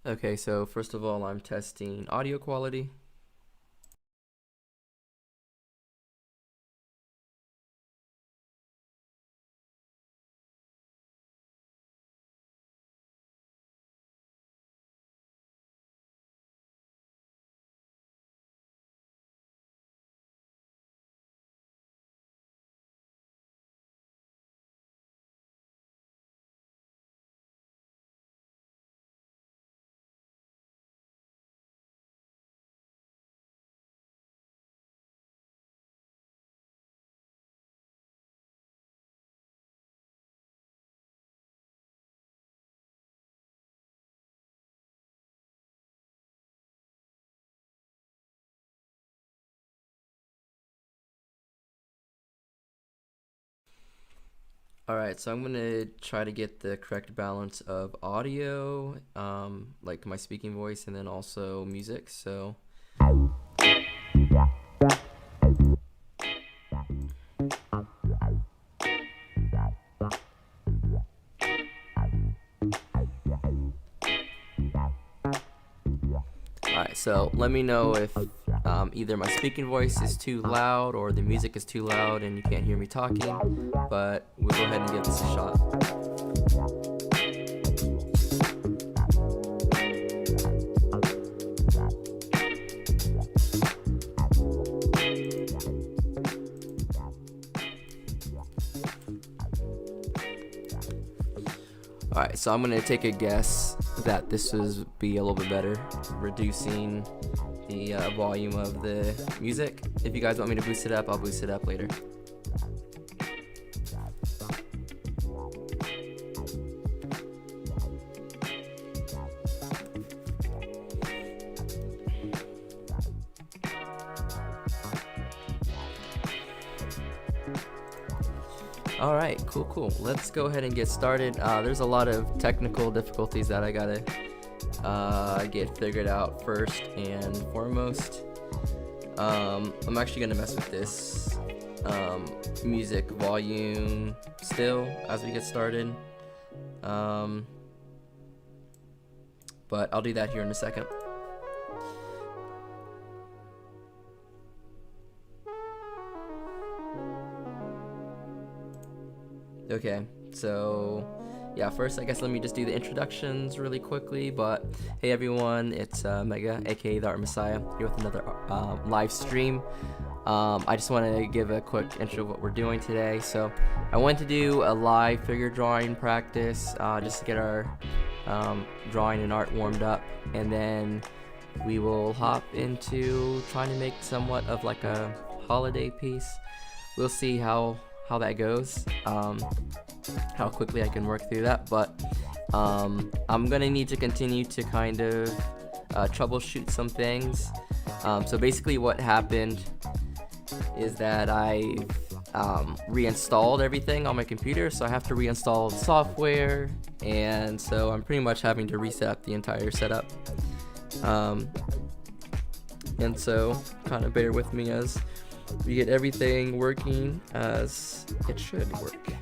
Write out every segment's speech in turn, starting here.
Okay, so first of all, I'm testing audio quality. Alright, so I'm gonna try to get the correct balance of audio, like my speaking voice, and then also music. So alright, so let me know if either my speaking voice is too loud or the music is too loud and you can't hear me talking, but we'll go ahead and give this a shot. Alright, so I'm gonna take a guess that this would be a little bit better, reducing the volume of the music. If you guys want me to boost it up, I'll boost it up later. Alright, cool. Let's go ahead and get started. There's a lot of technical difficulties that I gotta get figured out first and foremost. I'm actually gonna mess with this music volume still as we get started. But I'll do that here in a second. Okay, so yeah, first I guess let me just do the introductions really quickly. But hey everyone, it's Mega, aka the Art Messiah, here with another live stream. I just want to give a quick intro of what we're doing today. So I went to do a live figure drawing practice just to get our drawing and art warmed up, and then we will hop into trying to make somewhat of like a holiday piece. We'll see how that goes, how quickly I can work through that, but I'm gonna need to continue to kind of troubleshoot some things. So basically what happened is that I reinstalled everything on my computer, so I have to reinstall the software, and so I'm pretty much having to reset up the entire setup. And so kind of bear with me as we get everything working as it should work.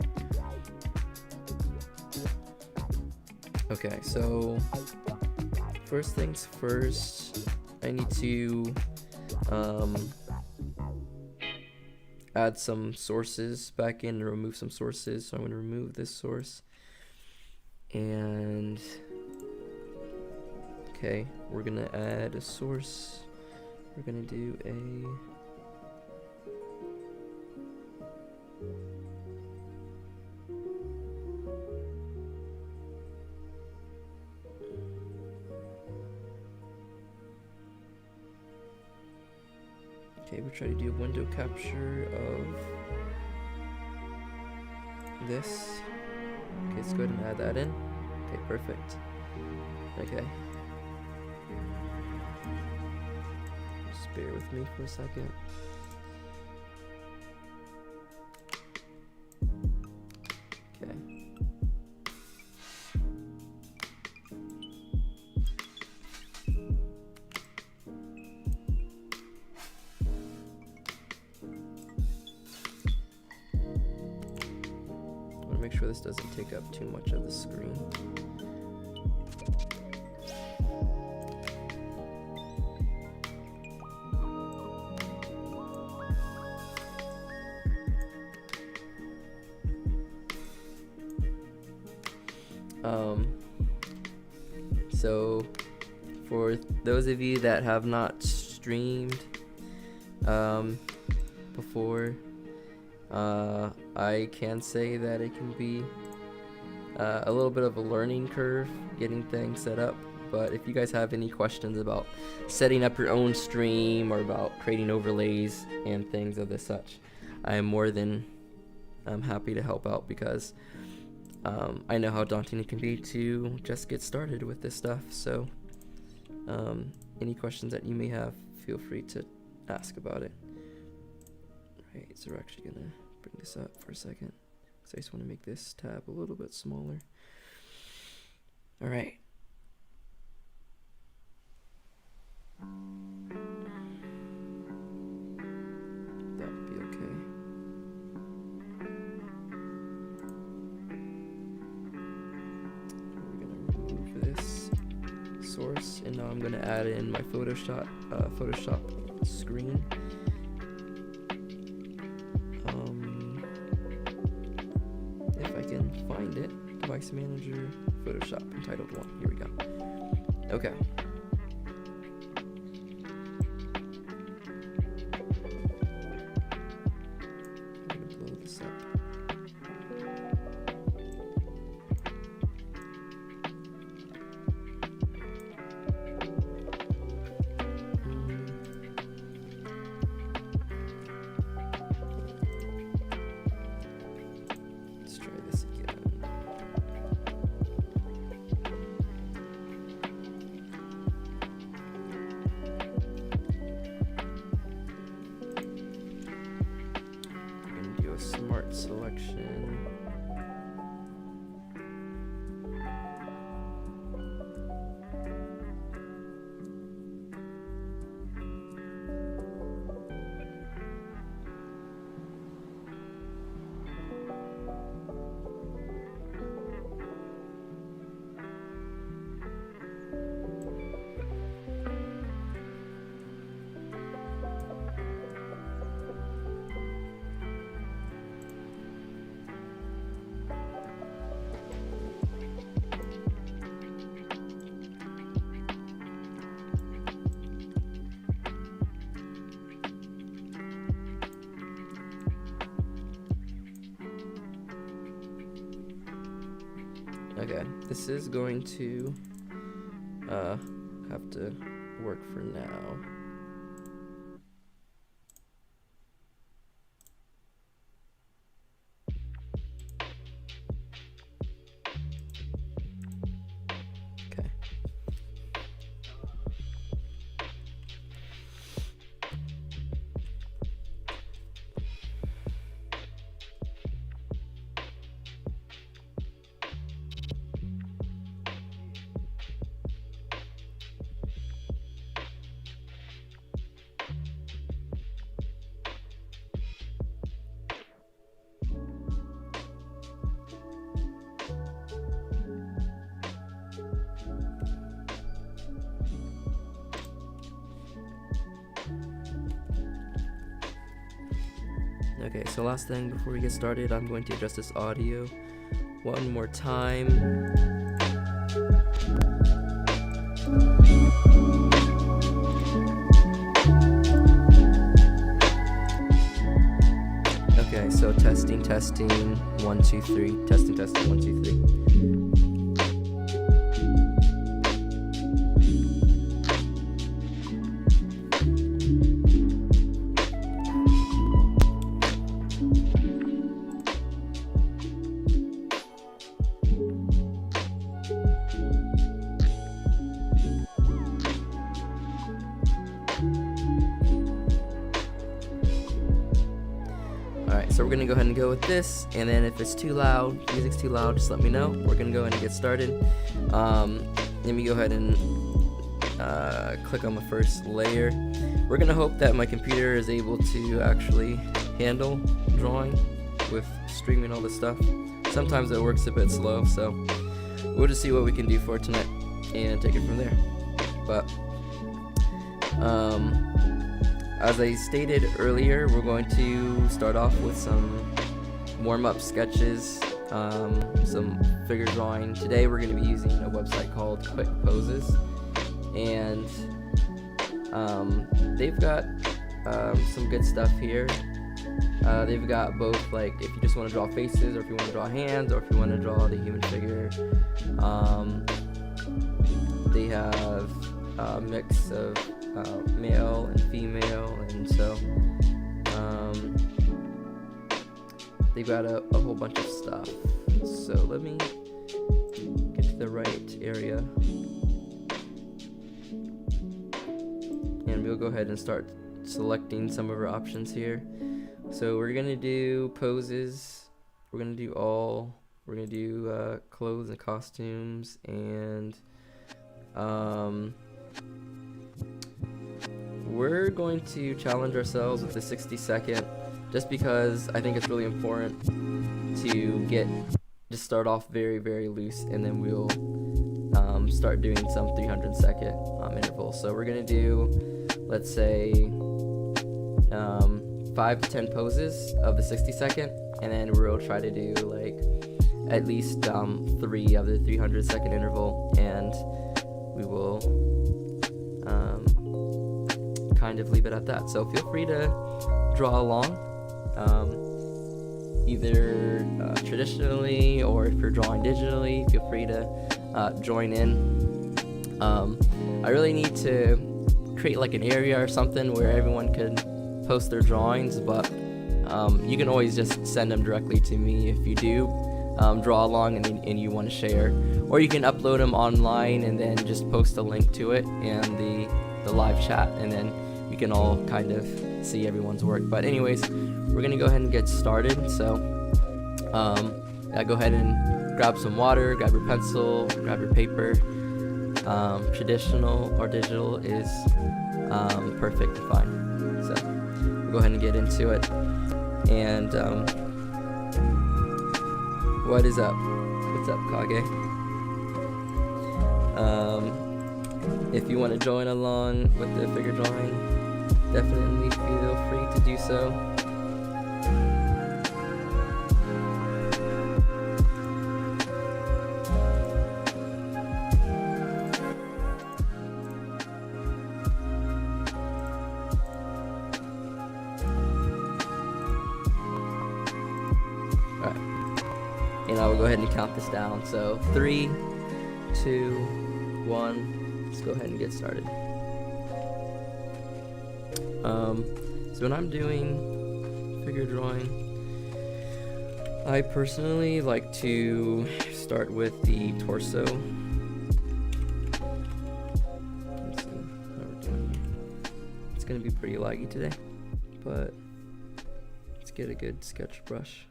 Okay, so first things first, I need to add some sources back in and remove some sources. So I'm going to remove this source, and okay, we're going to add a source. We're going to do okay, we'll try to do a window capture of this. Okay, let's go ahead and add that in. Okay, perfect. Okay. Just bear with me for a second. Okay. Make sure this doesn't take up too much of the screen. So for those of you that have not streamed before, I can say that it can be a little bit of a learning curve getting things set up. But if you guys have any questions about setting up your own stream or about creating overlays and things of this such, I am more than happy to help out, because I know how daunting it can be to just get started with this stuff. So any questions that you may have, feel free to ask about it. Right, so we're actually gonna bring this up for a second, because I just want to make this tab a little bit smaller. All right. That'd be okay. We're gonna remove this source, and now I'm gonna add in my Photoshop screen. If I can find it, device manager, Photoshop, Untitled 1. Here we go. Okay. Smart selection. Okay, this is going to have to work for now. Okay. Okay, so last thing before we get started, I'm going to adjust this audio one more time. Okay, so testing, 1, 2, 3. Testing, 1, 2, 3. So we're gonna go ahead and go with this, and then if it's too loud, music's too loud, just let me know. We're gonna go ahead and get started. Let me go ahead and click on the first layer. We're gonna hope that my computer is able to actually handle drawing with streaming all this stuff. Sometimes it works a bit slow, so we'll just see what we can do for tonight and take it from there. But as I stated earlier, we're going to start off with some warm-up sketches some figure drawing. Today we're going to be using a website called Quick Poses, and they've got some good stuff here. They've got both, like, if you just want to draw faces, or if you want to draw hands, or if you want to draw the human figure. They have a mix of male and female, and so they've got a whole bunch of stuff. So let me get to the right area, and we'll go ahead and start selecting some of our options here. So we're gonna do poses, we're gonna do clothes and costumes, and we're going to challenge ourselves with the 60-second, just because I think it's really important to just start off very, very loose, and then we'll start doing some 300-second intervals. So we're gonna do, let's say, 5 to 10 poses of the 60-second, and then we'll try to do like at least 3 of the 300-second interval, and we will kind of leave it at that. So feel free to draw along, either traditionally, or if you're drawing digitally, feel free to join in. I really need to create like an area or something where everyone can post their drawings, but you can always just send them directly to me if you do draw along and you want to share, or you can upload them online and then just post a link to it in the live chat, and then we can all kind of see everyone's work. But anyways, we're gonna go ahead and get started. So go ahead and grab some water, grab your pencil, grab your paper. Traditional or digital is perfect and fine. So we'll go ahead and get into it. And what is up? What's up, Kage? If you want to join along with the figure drawing, definitely feel free to do so. And I will go ahead and count this down. So 3, 2, 1. Let's go ahead and get started. So when I'm doing figure drawing, I personally like to start with the torso. Let's see how we're doing here. It's gonna be pretty laggy today, but let's get a good sketch brush.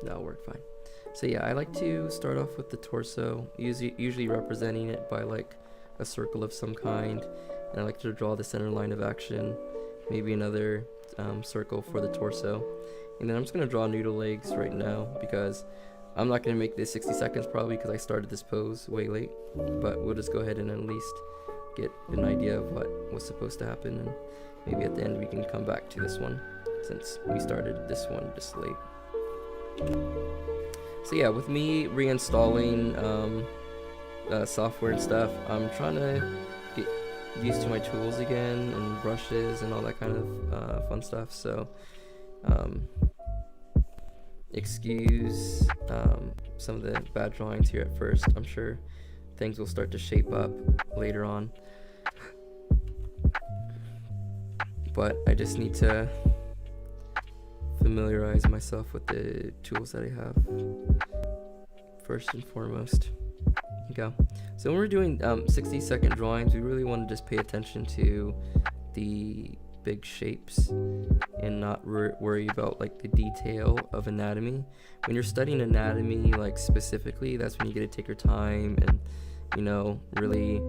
That'll work fine. So yeah, I like to start off with the torso, usually representing it by like a circle of some kind, and I like to draw the center line of action, maybe another circle for the torso, and then I'm just gonna draw noodle legs right now, because I'm not gonna make this 60 seconds probably, because I started this pose way late, but we'll just go ahead and at least get an idea of what was supposed to happen, and maybe at the end we can come back to this one, since we started this one just late. So yeah, with me reinstalling software and stuff, I'm trying to get used to my tools again, and brushes and all that kind of fun stuff. So excuse some of the bad drawings here at first. I'm sure things will start to shape up later on, but I just need to familiarize myself with the tools that I have first and foremost. Okay, so when we're doing 60-second drawings, we really want to just pay attention to the big shapes and not worry about like the detail of anatomy. When you're studying anatomy, like specifically, that's when you get to take your time and, you know, really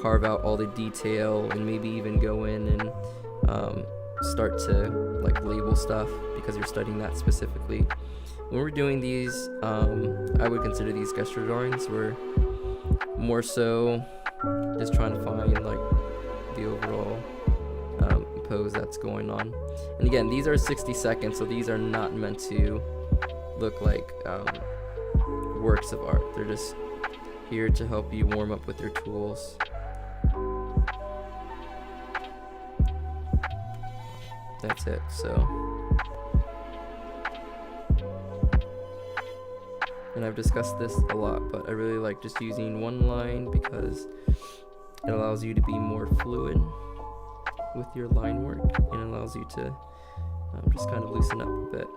carve out all the detail, and maybe even go in and start to like label stuff, because you're studying that specifically. When we're doing these, I would consider these gesture drawings. We're more so just trying to find like the overall pose that's going on. And again, these are 60 seconds, so these are not meant to look like works of art. They're just here to help you warm up with your tools. That's it. So, and I've discussed this a lot, but I really like just using one line because it allows you to be more fluid with your line work and allows you to just kind of loosen up a bit.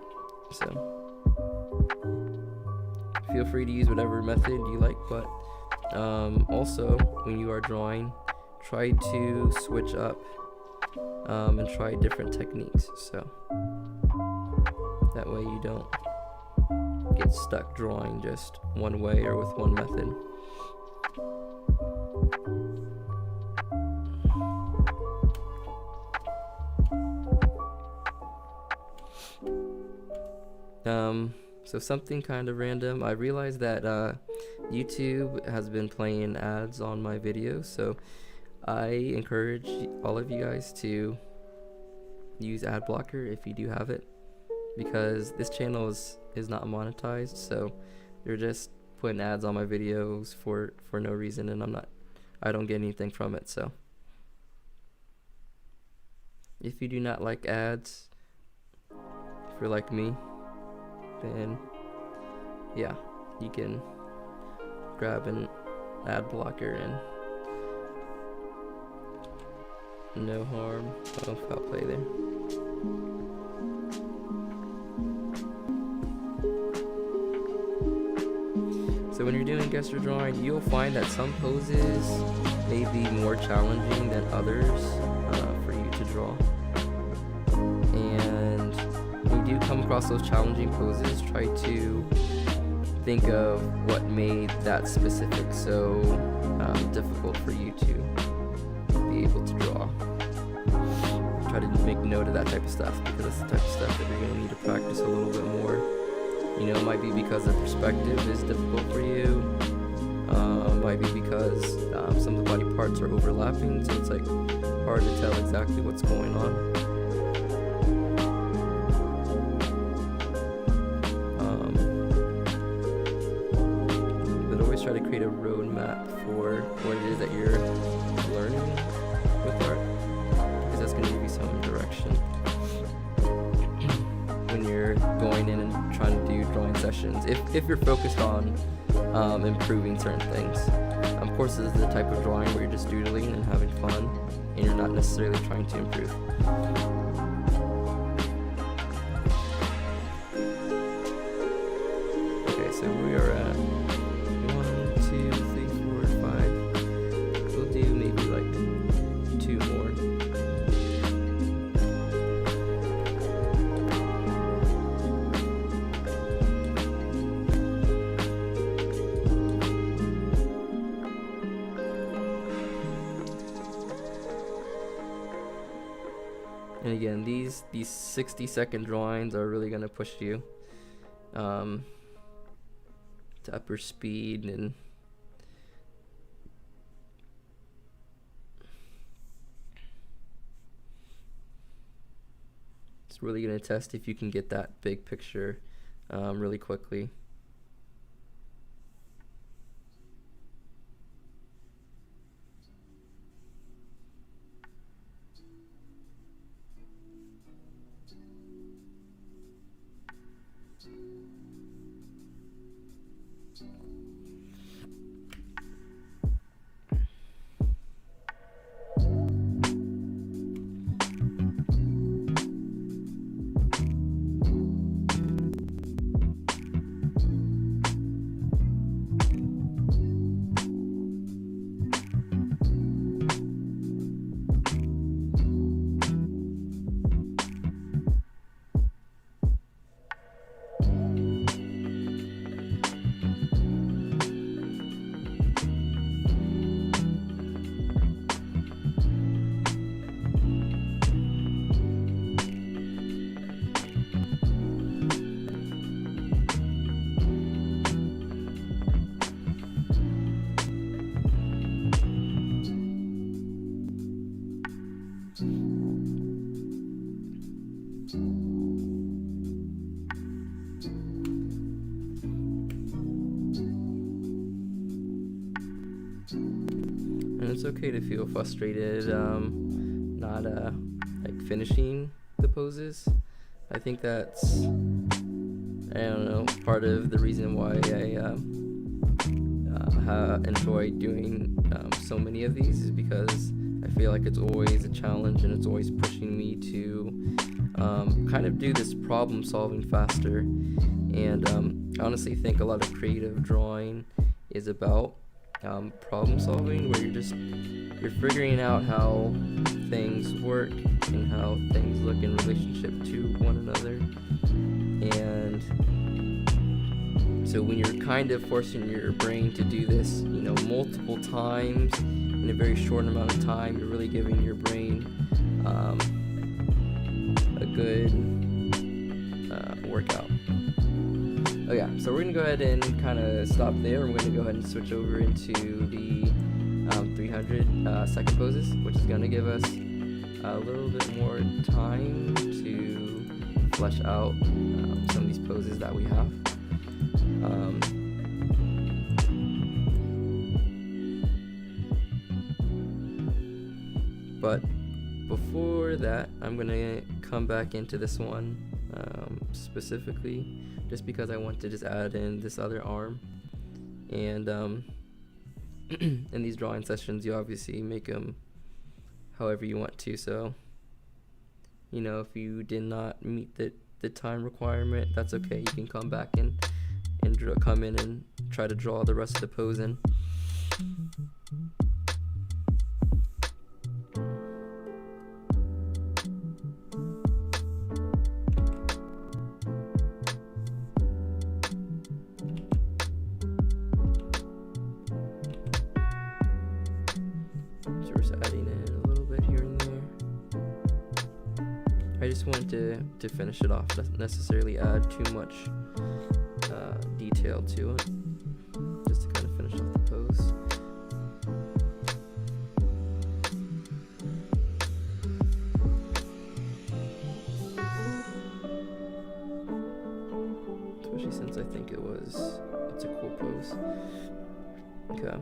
So feel free to use whatever method you like, but also when you are drawing, try to switch up and try different techniques, so that way you don't get stuck drawing just one way or with one method. So something kind of random, I realized that YouTube has been playing ads on my videos, so I encourage all of you guys to use ad blocker if you do have it, because this channel is not monetized, so they're just putting ads on my videos for no reason, and I don't get anything from it. So if you do not like ads, if you're like me, then yeah, you can grab an ad blocker and no harm, no foul play there. So when you're doing gesture drawing, you'll find that some poses may be more challenging than others for you to draw. And when you do come across those challenging poses, try to think of what made that specific so difficult for you to be able to draw. Try to make note of that type of stuff, because that's the type of stuff that you're going to need to practice a little bit more. You know, it might be because the perspective is difficult for you, might be because some of the body parts are overlapping, so it's like hard to tell exactly what's going on. But always try to create a roadmap for what it is that you're learning with art, because that's going to give you some direction when you're going in and trying to do drawing sessions, if you're focused on improving certain things. Of course, this is the type of drawing where you're just doodling and having fun, and you're not necessarily trying to improve. Okay, so we are at 1, 2, 3, 4, 5. We'll do maybe like 2 more. And again, these 60-second drawings are really going to push you to upper speed, and it's really going to test if you can get that big picture really quickly. okay to feel frustrated, not like finishing the poses. I think that's, I don't know, part of the reason why I enjoy doing so many of these, is because I feel like it's always a challenge and it's always pushing me to kind of do this problem solving faster. And I honestly think a lot of creative drawing is about problem solving, where you're figuring out how things work and how things look in relationship to one another. And so when you're kind of forcing your brain to do this, multiple times in a very short amount of time, you're really giving your brain a good workout. Oh yeah, so we're gonna go ahead and kind of stop there. We're gonna go ahead and switch over into the 300 second poses, which is gonna give us a little bit more time to flesh out some of these poses that we have. But before that, I'm gonna come back into this one specifically just because I want to just add in this other arm. And in these drawing sessions, you obviously make them however you want to. So, if you did not meet the time requirement, that's okay. You can come back and come in and try to draw the rest of the pose in. I just wanted to finish it off, not necessarily add too much detail to it, just to kind of finish off the pose. Especially since I think it's a cool pose. Okay.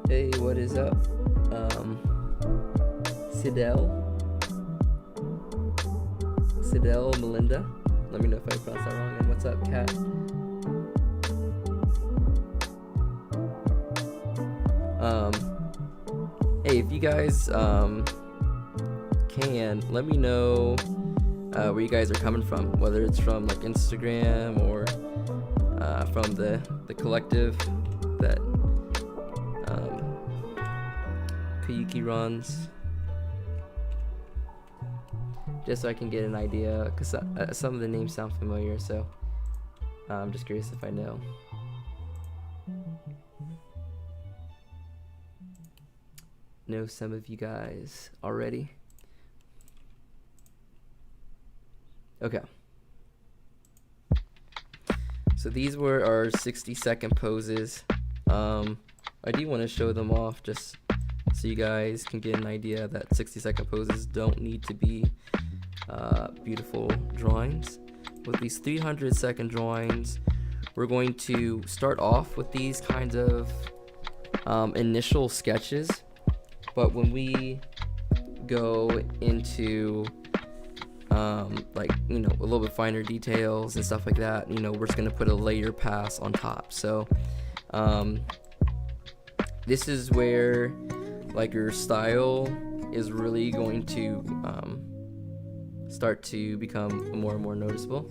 Hey, what is up? Sidel Melinda. Let me know if I pronounced that wrong. And what's up, Kat? Hey, if you guys can, let me know where you guys are coming from, whether it's from like Instagram or from the collective that Kayuki runs, just so I can get an idea, because some of the names sound familiar, so I'm just curious if I know. Know some of you guys already. Okay. So these were our 60-second poses. I do want to show them off just so you guys can get an idea that 60-second poses don't need to be beautiful drawings. With these 300-second drawings, we're going to start off with these kinds of initial sketches, but when we go into like, a little bit finer details and stuff like that, we're just gonna put a layer pass on top. So this is where like your style is really going to start to become more and more noticeable,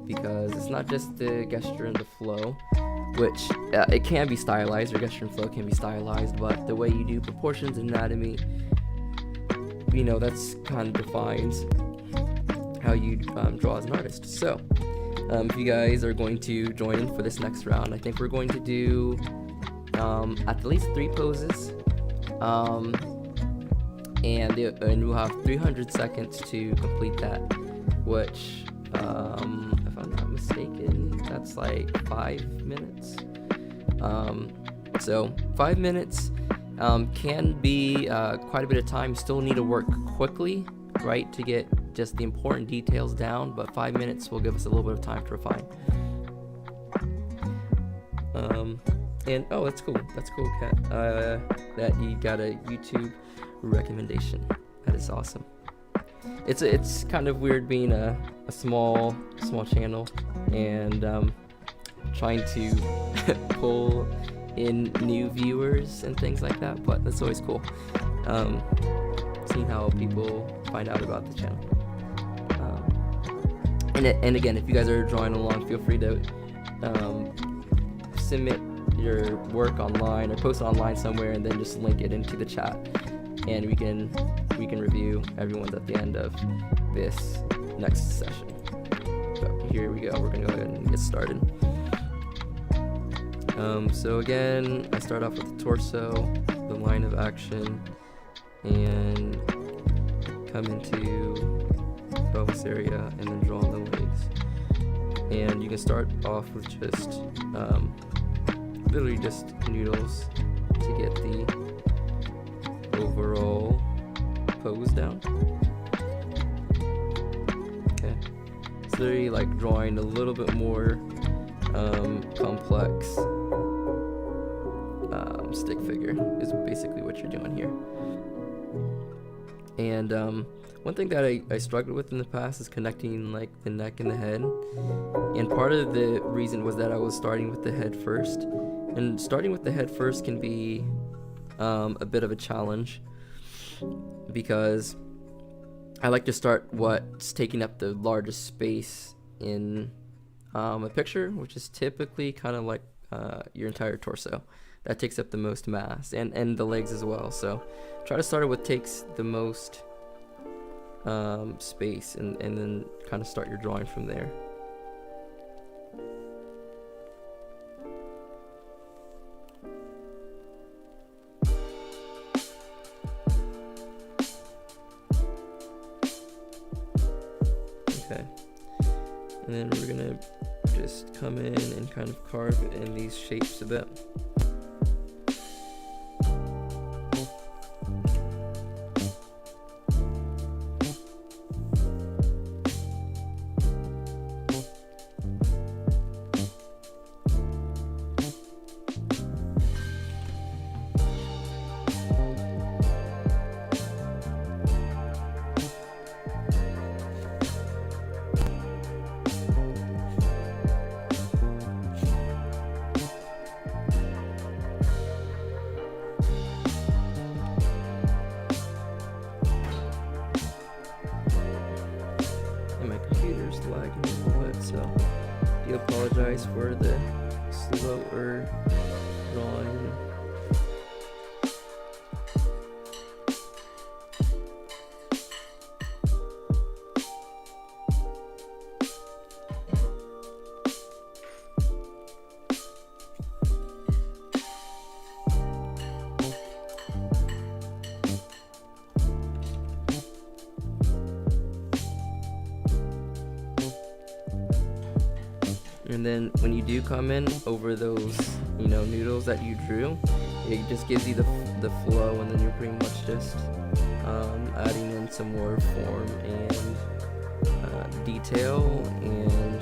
because it's not just the gesture and the flow, which it can be stylized, your gesture and flow can be stylized, but the way you do proportions and anatomy, you know, that's kind of defines how you draw as an artist. So if you guys are going to join in for this next round, I think we're going to do at least 3 poses, and we'll have 300 seconds to complete that, which if I'm not mistaken, that's like 5 minutes. So 5 minutes can be quite a bit of time. You still need to work quickly, right, to get just the important details down, but 5 minutes will give us a little bit of time to refine. And oh, that's cool, Kat, that you got a YouTube recommendation. That is awesome. It's kind of weird being a small channel and trying to pull in new viewers and things like that, but that's always cool, seeing how people find out about the channel. And again, if you guys are drawing along, feel free to submit your work online or post it online somewhere, and then just link it into the chat, and we can review everyone's at the end of this next session. So here we go. We're gonna go ahead and get started. So again, I start off with the torso, the line of action, and come into pelvis area, and then draw on the legs. And you can start off with just literally just noodles to get the overall pose down. Okay, it's literally like drawing a little bit more complex stick figure is basically what you're doing here. And one thing that I struggled with in the past is connecting like the neck and the head, and part of the reason was that I was starting with the head first, and starting with the head first can be a bit of a challenge, because I like to start what's taking up the largest space in a picture, which is typically kind of like your entire torso. That takes up the most mass, and the legs as well. So try to start with what takes the most space, and then kind of start your drawing from there. Okay, and then we're gonna just come in and kind of carve in these shapes a bit. Lagging a little bit, so I do apologize for the slower drawing. And then when you do come in over those, you know, noodles that you drew, it just gives you the flow, and then you're pretty much just adding in some more form and detail, and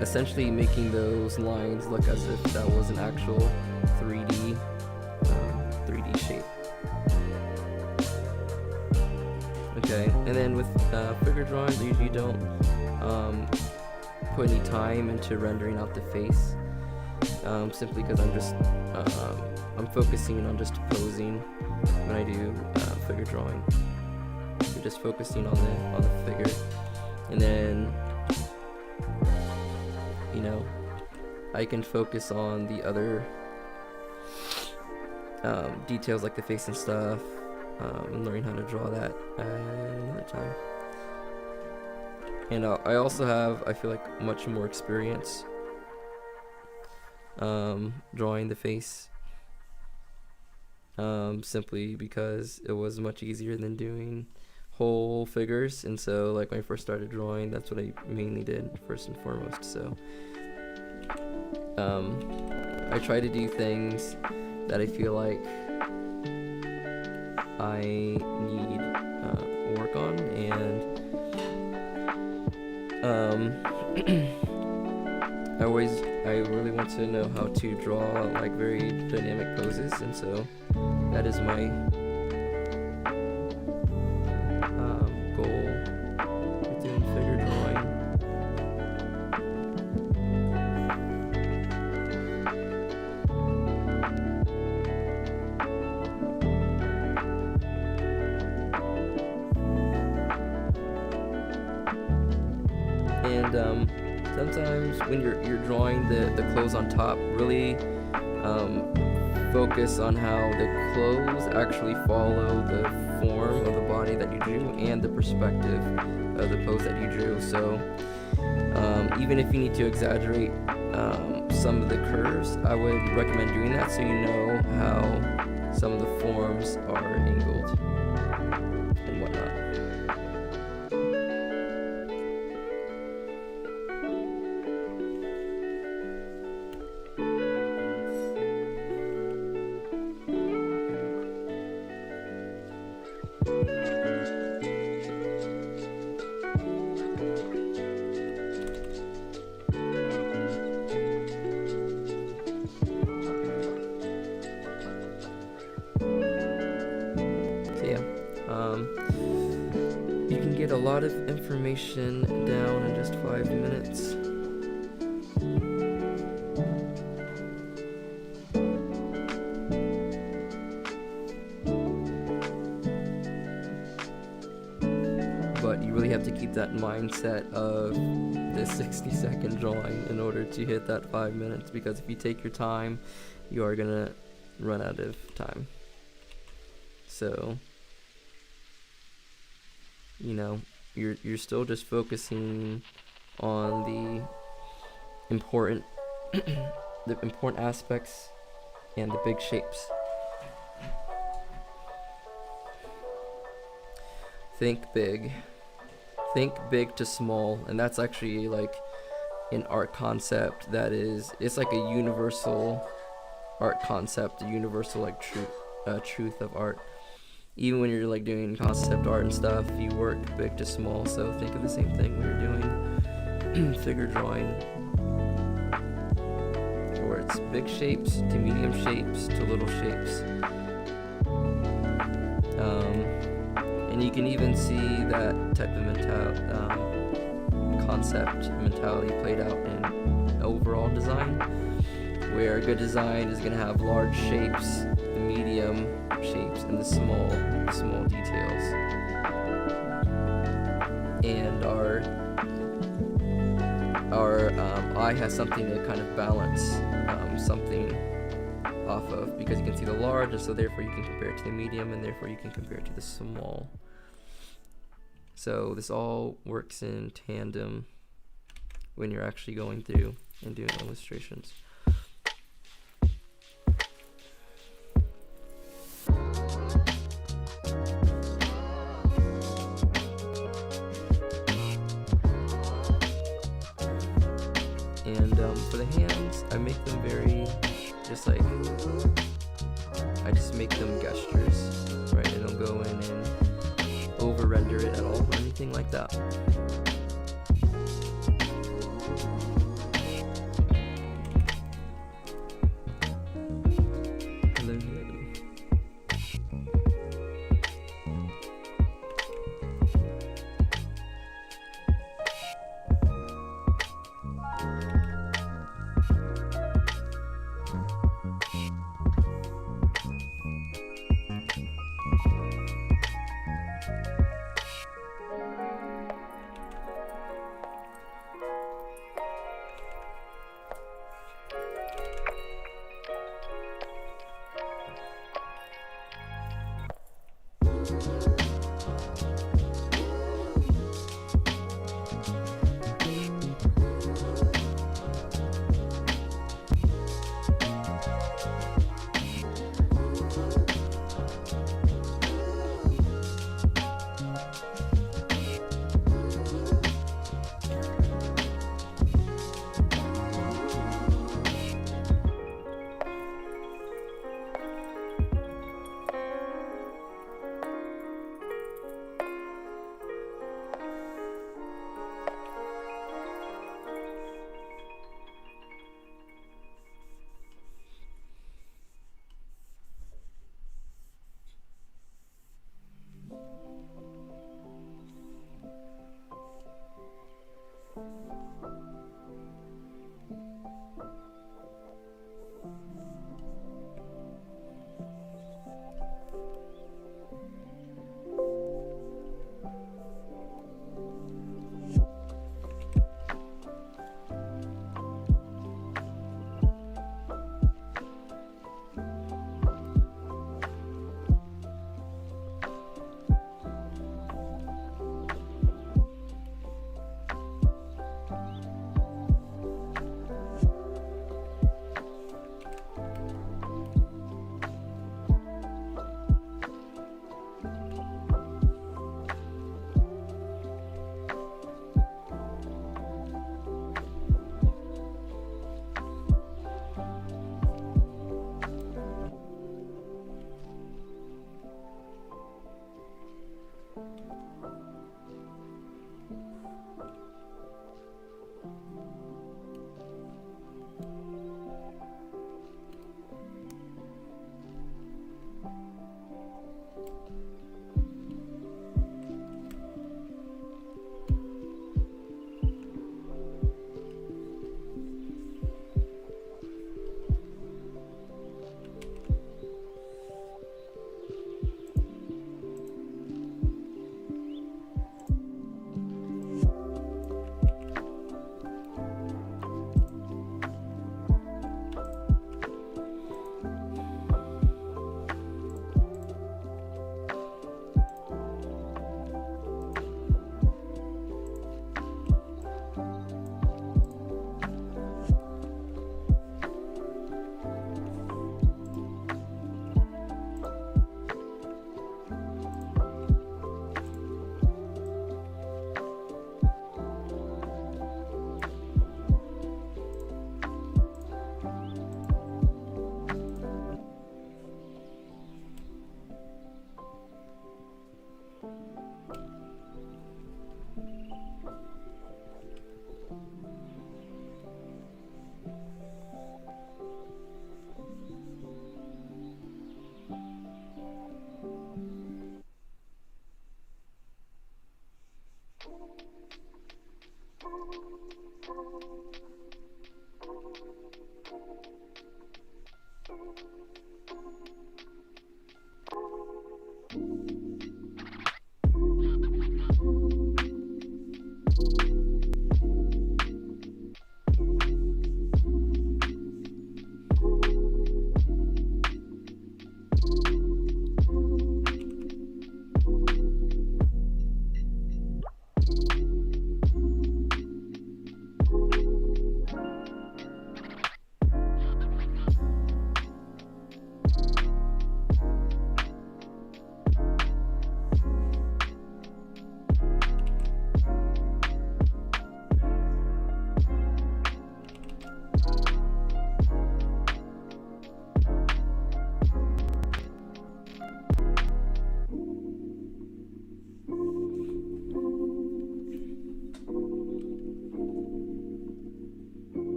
essentially making those lines look as if that was an actual 3D shape. Okay, and then with figure drawings, I usually don't put any time into rendering out the face, simply because I'm focusing on just posing when I do figure drawing. So just focusing on the figure, and then you know, I can focus on the other details like the face and stuff, and learning how to draw that another time. And I also have, I feel like, much more experience drawing the face, simply because it was much easier than doing whole figures. And so like when I first started drawing, that's what I mainly did first and foremost. So I try to do things that I feel like I need work on, and I really want to know how to draw like very dynamic poses, and so that is my goal with doing figure drawing. And sometimes when you're drawing the clothes on top, really focus on how the clothes actually follow the form of the body that you drew and the perspective of the pose that you drew. So even if you need to exaggerate some of the curves, I would recommend doing that so you know how some of the forms are angled and whatnot. You can get a lot of information down in just 5 minutes. But you really have to keep that mindset of this 60-second drawing in order to hit that 5 minutes, because if you take your time, you are gonna run out of time. So, you know, you're still just focusing on the important aspects and the big shapes. Think big to small, and that's actually like an art concept that it's like a universal art concept, a universal like truth of art. Even when you're like doing concept art and stuff, you work big to small. So think of the same thing when you're doing figure drawing, where it's big shapes to medium shapes to little shapes. And you can even see that type of concept mentality played out in overall design, where a good design is going to have large shapes, the medium shapes, and the small details. And our eye has something to kind of balance something off of, because you can see the large, and so therefore you can compare it to the medium, and therefore you can compare it to the small. So this all works in tandem when you're actually going through and doing illustrations. And for the hands, I make them very, I just make them gestures, right? I don't go in and over render it at all or anything like that. Hello.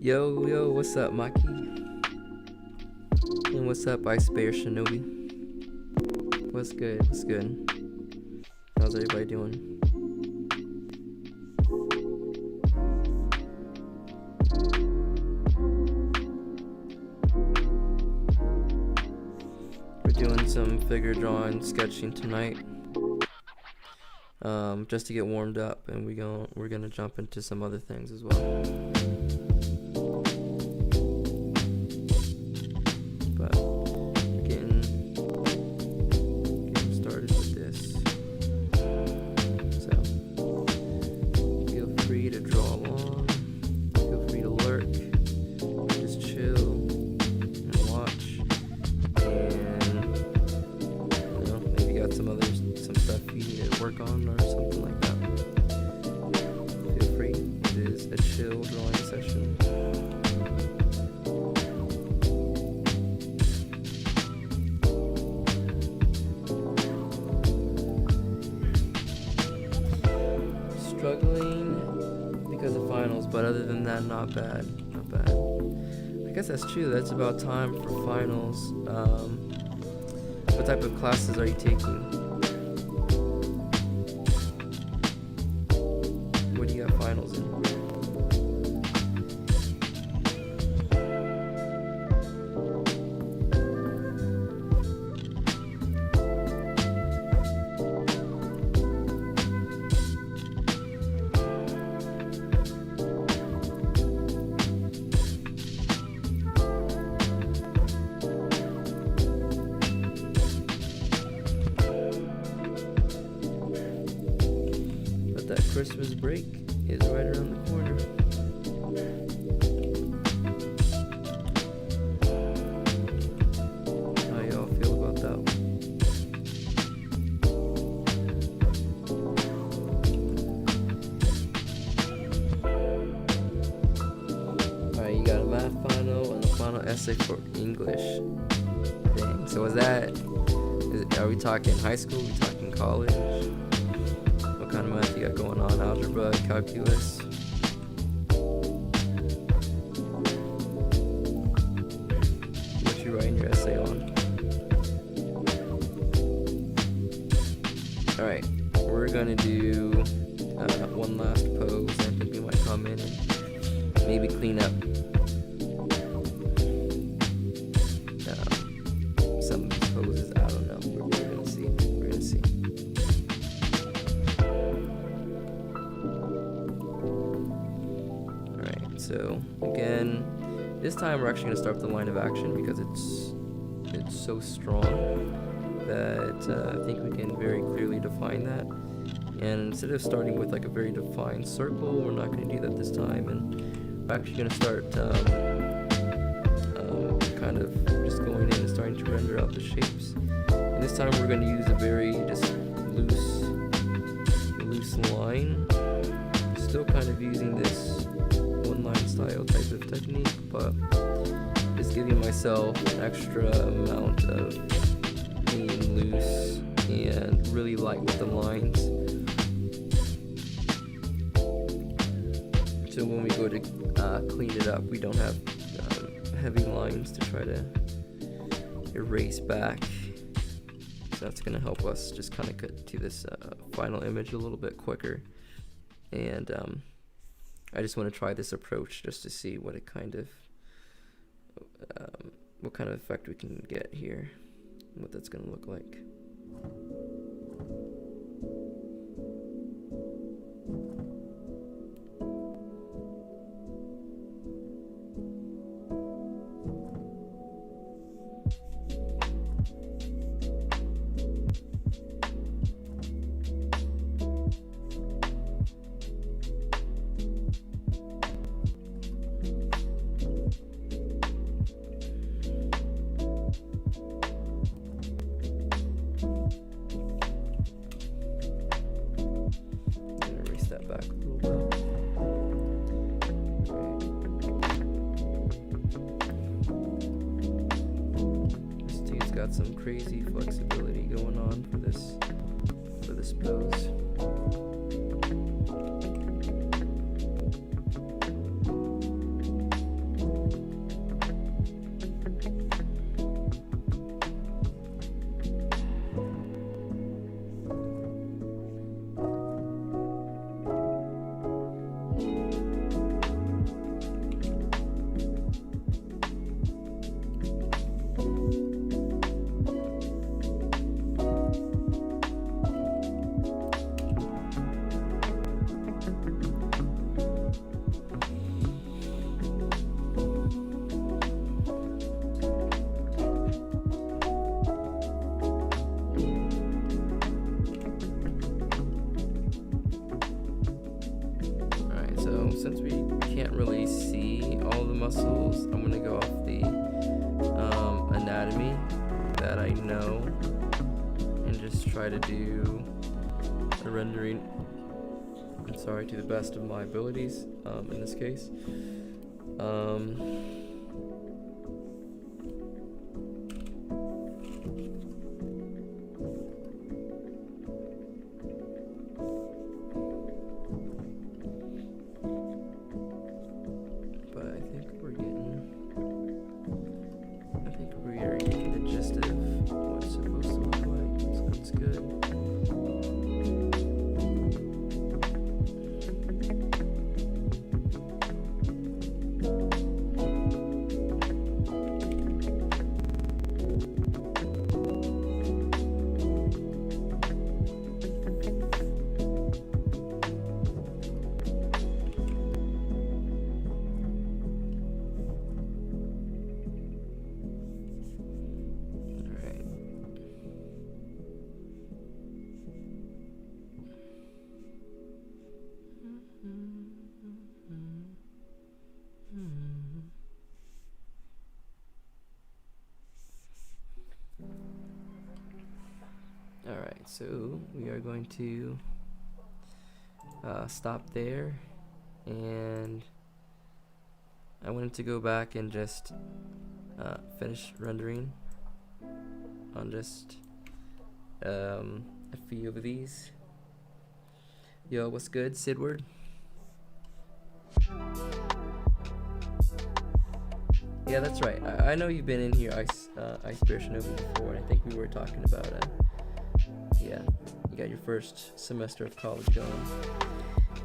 Yo, what's up, Maki? And what's up, Ice Bear Shinobi? What's good? How's everybody doing? We're doing some figure drawing, sketching tonight. Just to get warmed up, and we're gonna jump into some other things as well. Struggling because of finals, but other than that, not bad. I guess that's true. That's about time for finals. What type of classes are you taking? What do you got finals in? Christmas break is right around the corner. How y'all feel about that one? Alright, you got a math final and a final essay for English. Dang. So are we talking high school? Are we talking college? What kind of math you got going on? Algebra, calculus? What you writing your essay on? Alright, we're gonna do one last pose. I think we might come in and maybe clean up some of these poses. I don't know. We're gonna see. So again, this time we're actually going to start with the line of action because it's so strong that I think we can very clearly define that. And instead of starting with like a very defined circle, we're not going to do that this time, and we're actually going to start kind of just going in and starting to render out the shapes. And this time we're going to use a very just loose line, still kind of using this one-line style type of technique, but just giving myself an extra amount of being loose and really light with the lines, so when we go to clean it up, we don't have heavy lines to try to erase back. So that's going to help us just kind of get to this final image a little bit quicker. and I just want to try this approach just to see what kind of effect we can get here, what that's going to look like. Back a little bit. This dude's got some crazy flexibility going on for this pose. Since we can't really see all the muscles, I'm gonna go off the anatomy that I know and just try to do a rendering, to the best of my abilities in this case. We are getting the gist of what it's supposed to look like, so that's good. Alright, so we are going to stop there, and I wanted to go back and just finish rendering on just a few of these. Yo, what's good, Sidward? Yeah, that's right. I know you've been in here, Ice Bear Shinobi, before, and I think we were talking about yeah, you got your first semester of college going.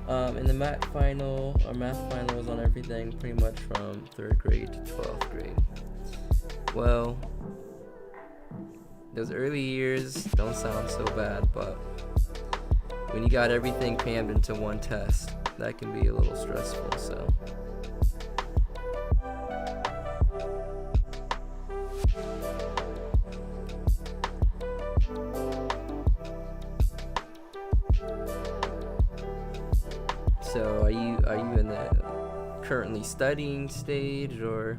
And the math final was on everything pretty much from 3rd grade to 12th grade. Well, those early years don't sound so bad, but when you got everything crammed into one test, that can be a little stressful, so. So are you in the currently studying stage, or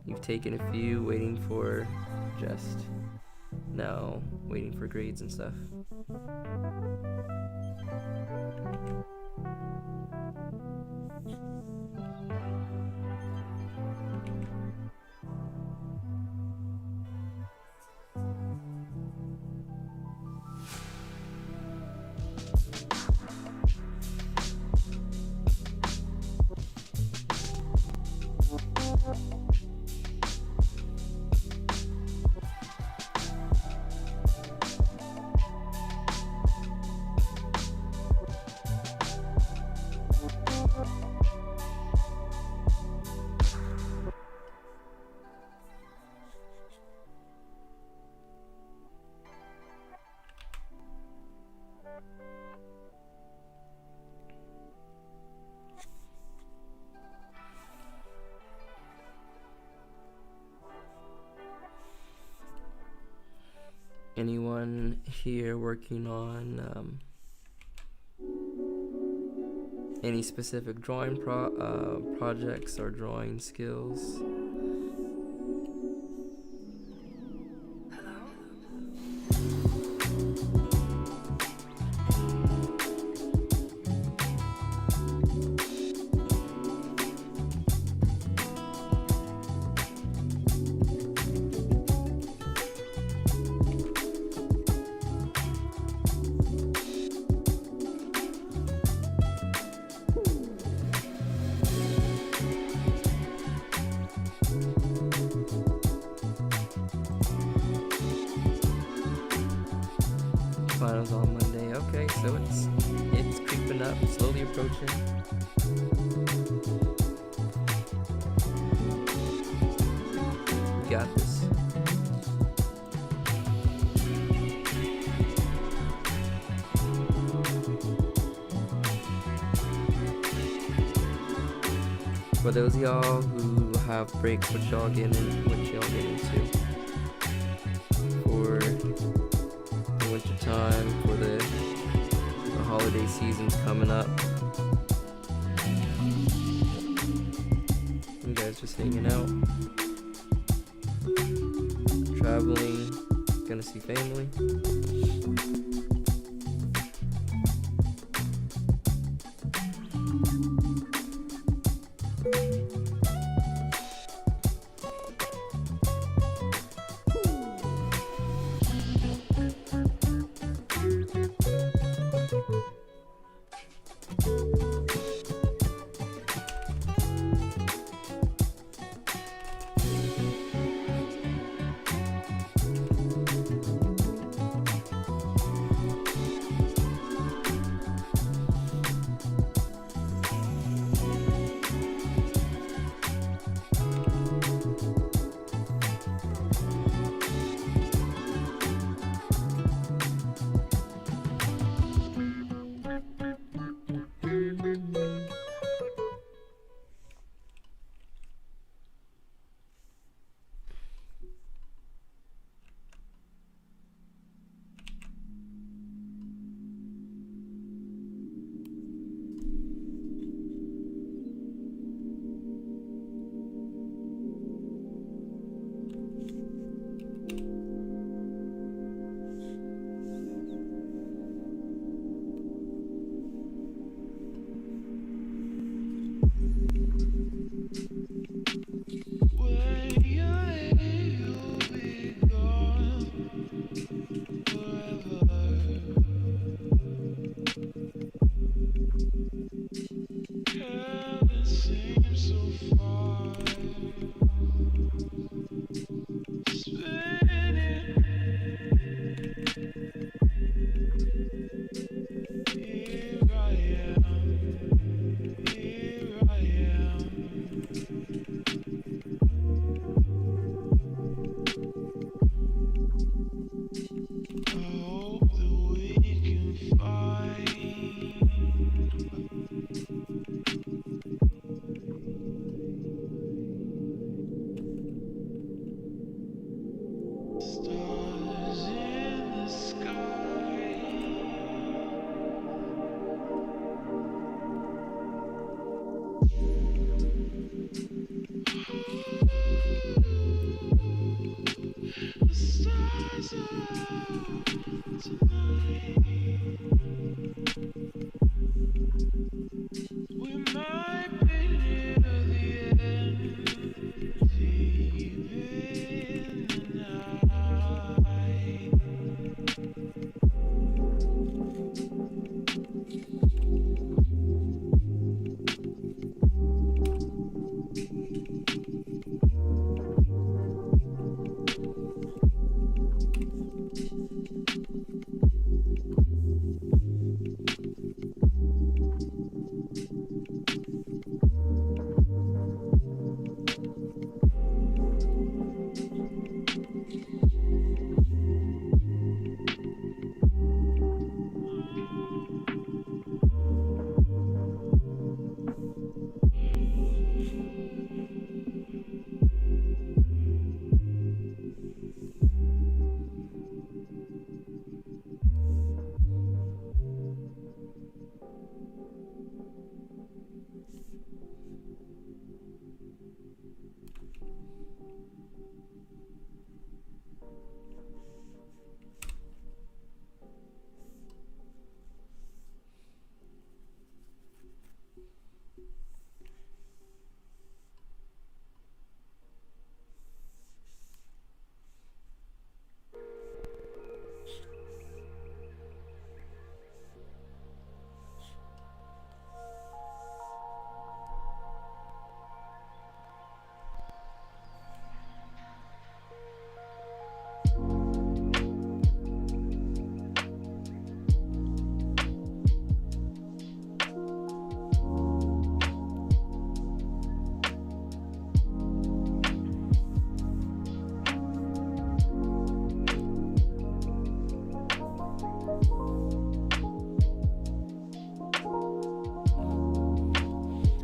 you've taken a few, waiting for just now, waiting for grades and stuff? Anyone here working on any specific drawing projects or drawing skills? Finals on Monday. Okay, so it's creeping up, slowly approaching. You got this. For those of y'all who have breaks, what y'all get into for the winter time, for the holiday season's coming up? You guys just hanging out, traveling, gonna see family.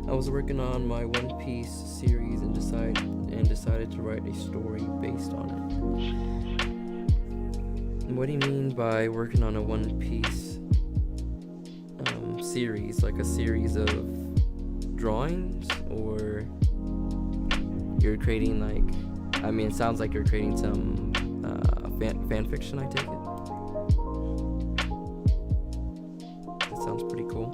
I was working on my One Piece series and decided to write a story based on it. What do you mean by working on a One Piece series? Like a series of drawings, or you're creating like? I mean, it sounds like you're creating some fan fiction. I take it. That sounds pretty cool.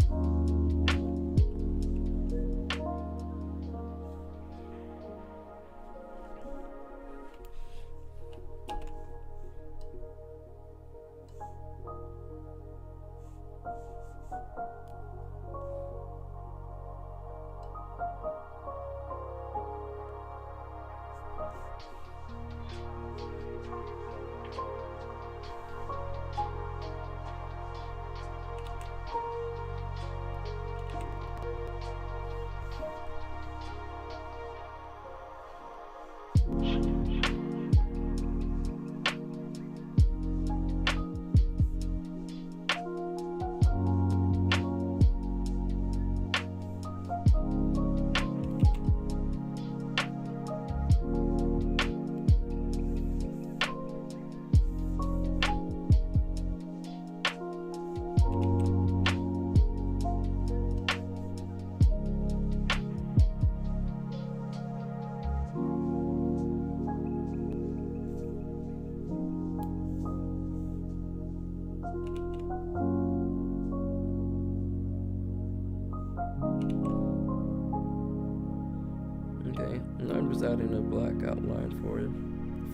Okay, and I'm just adding a black outline for the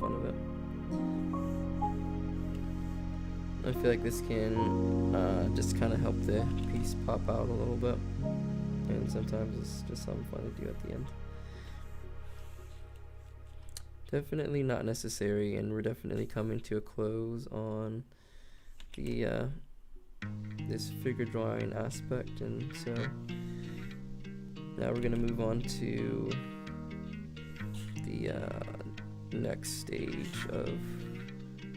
fun of it. I feel like this can just kind of help the piece pop out a little bit, and sometimes it's just something fun to do at the end. Definitely not necessary, and we're definitely coming to a close on the this figure drawing aspect, and so now we're gonna move on to the next stage of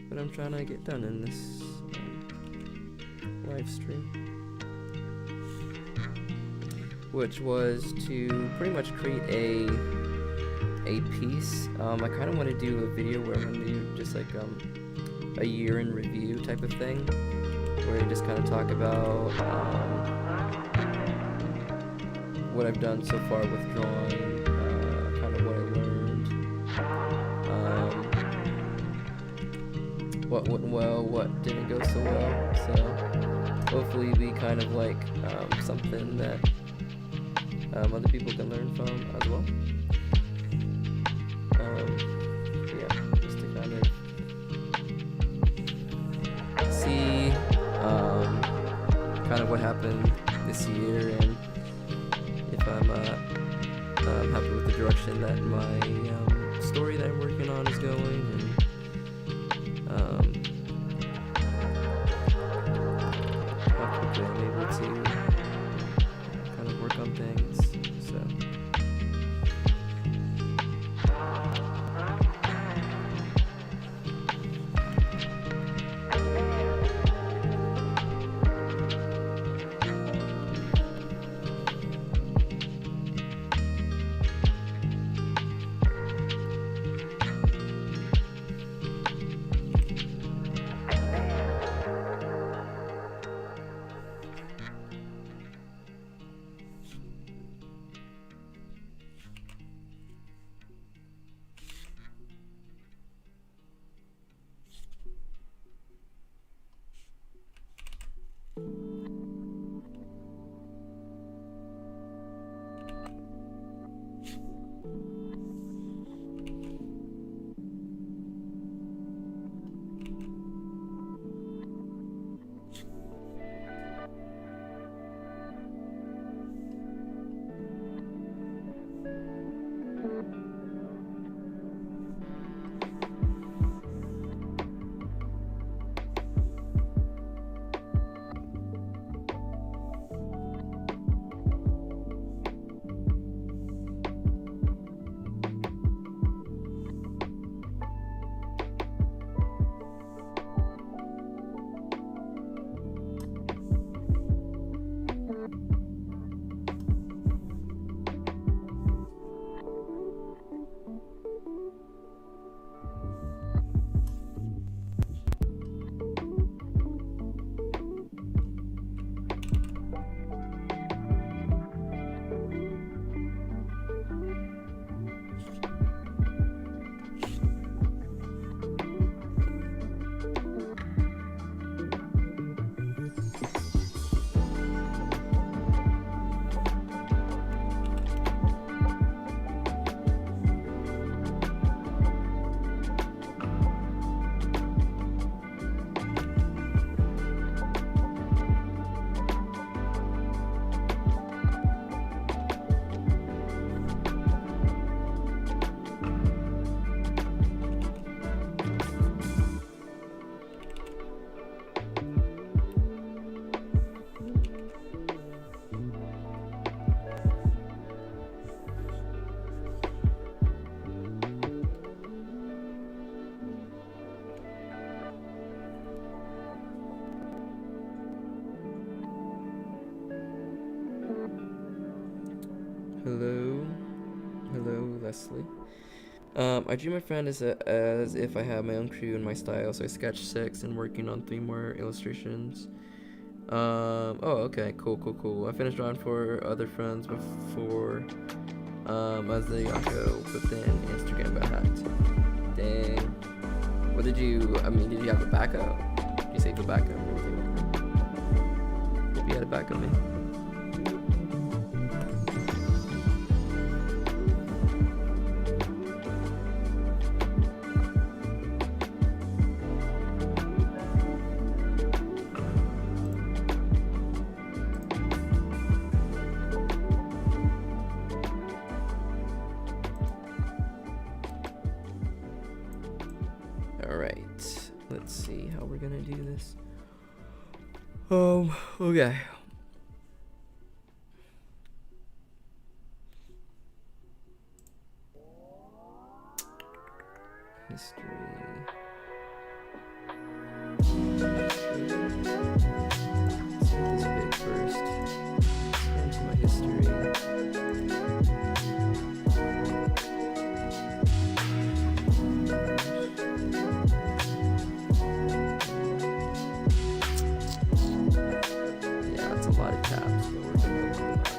what I'm trying to get done in this live stream, which was to pretty much create a piece. I kind of want to do a video where I'm going to do just like a year in review type of thing, where I just kind of talk about what I've done so far with drawing, kind of what I learned, what went well, what didn't go so well. So hopefully be kind of like something that other people can learn from as well. Yeah, just to kind of see kind of what happened this year, and if I'm happy with the direction that my story that I'm working on is going, and how quickly I'm able to kind of work on things. So Hello, hello, Leslie. I dream my friend as if I have my own crew and my style, so I sketched 6 and working on 3 more illustrations. Oh, okay, cool. I finished drawing for other friends before, as the Yako, but then Instagram got hacked. Dang. What did you have a backup? Did you save the backup or anything? Hope you had a backup, man. Alright, let's see how we're gonna do this. Okay. History. Let's make this big first. Go into my history. Yeah, that's a lot of tabs, but we're gonna go with that.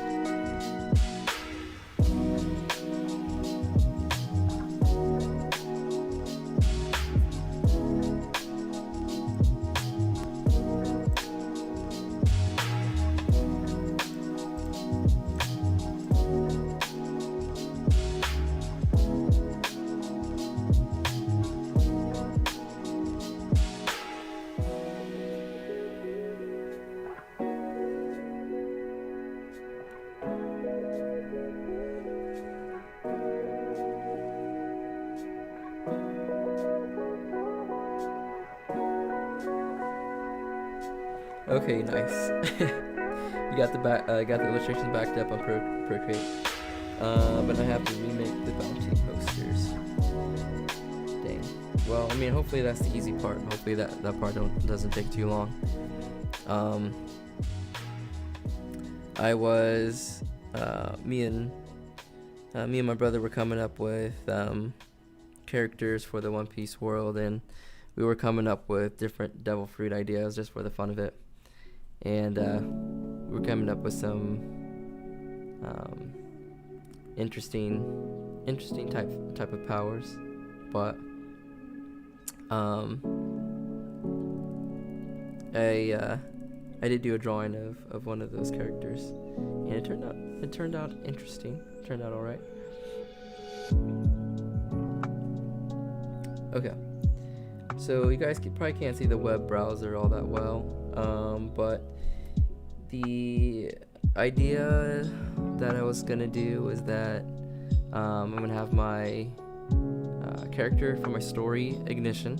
Okay, nice. You got the illustrations backed up on Procreate. But I have to remake the bounty posters. Dang. Well, I mean, hopefully that's the easy part. Hopefully that part doesn't take too long. I was me and my brother were coming up with characters for the One Piece world, and we were coming up with different devil fruit ideas just for the fun of it. And we were coming up with some interesting type of powers, but I did do a drawing of one of those characters, and it turned out interesting. It turned out all right. Okay, so you guys probably can't see the web browser all that well, but the idea that I was gonna do is that I'm gonna have my character for my story, Ignition,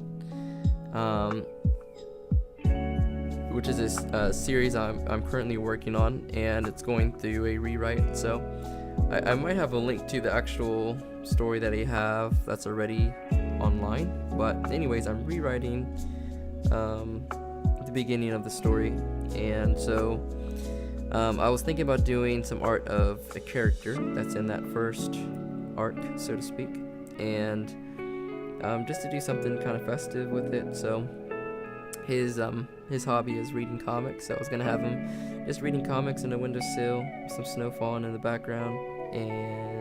which is a series I'm currently working on, and it's going through a rewrite. So I might have a link to the actual story that I have that's already online. But anyways, I'm rewriting the beginning of the story, and so I was thinking about doing some art of a character that's in that first arc, so to speak, and just to do something kind of festive with it. So his hobby is reading comics, so I was gonna have him just reading comics in a windowsill, some snow falling in the background, and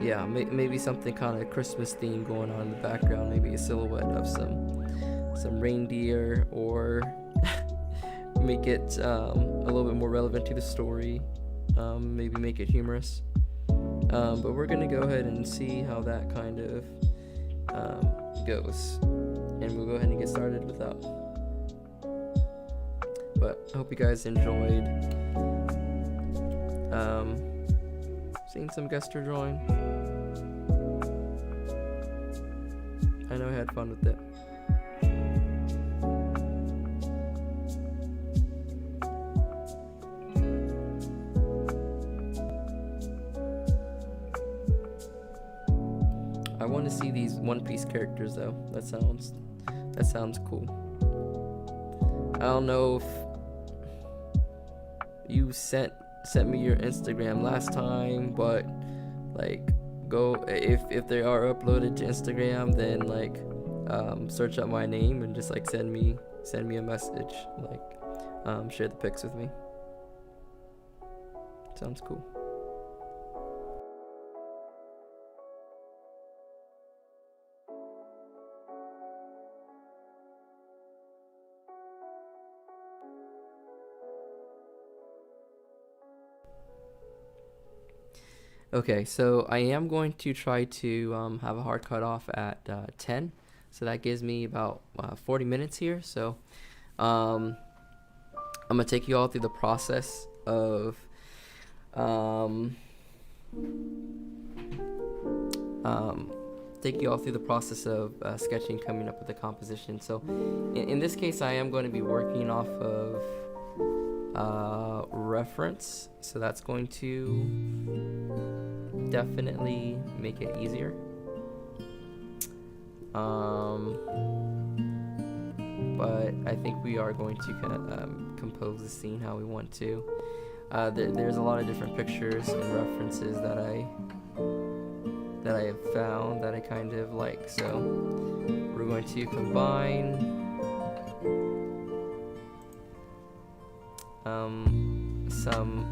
yeah, maybe something kind of Christmas theme going on in the background, maybe a silhouette of some reindeer, or make it a little bit more relevant to the story, maybe make it humorous, but we're gonna go ahead and see how that kind of goes, and we'll go ahead and get started with that. But I hope you guys enjoyed seeing some gesture drawing. I know I had fun with it. I want to see these One Piece characters though. That sounds cool. I don't know if you sent me your Instagram last time, but like, go if they are uploaded to Instagram, then like search up my name and just like send me a message, like share the pics with me. Sounds cool. Okay, so I am going to try to have a hard cut off at 10, so that gives me about 40 minutes here. So I'm gonna take you all through the process of sketching, coming up with the composition. So in this case, I am going to be working off of reference, so that's going to definitely make it easier. But I think we are going to kind of compose the scene how we want to. There's a lot of different pictures and references that I have found that I kind of like, so we're going to combine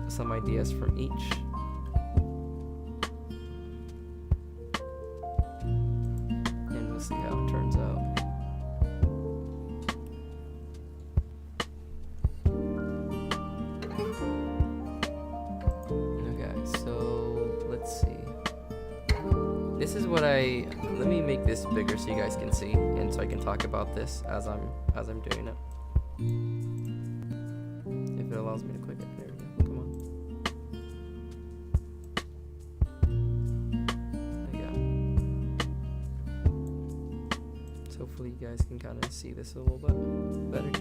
some ideas from each. And we'll see how it turns out. Okay, so let's see. This is what let me make this bigger so you guys can see, and so I can talk about this as I'm doing it. If it allows me to click it. There we go. Come on. There we go. So hopefully you guys can kind of see this a little bit better.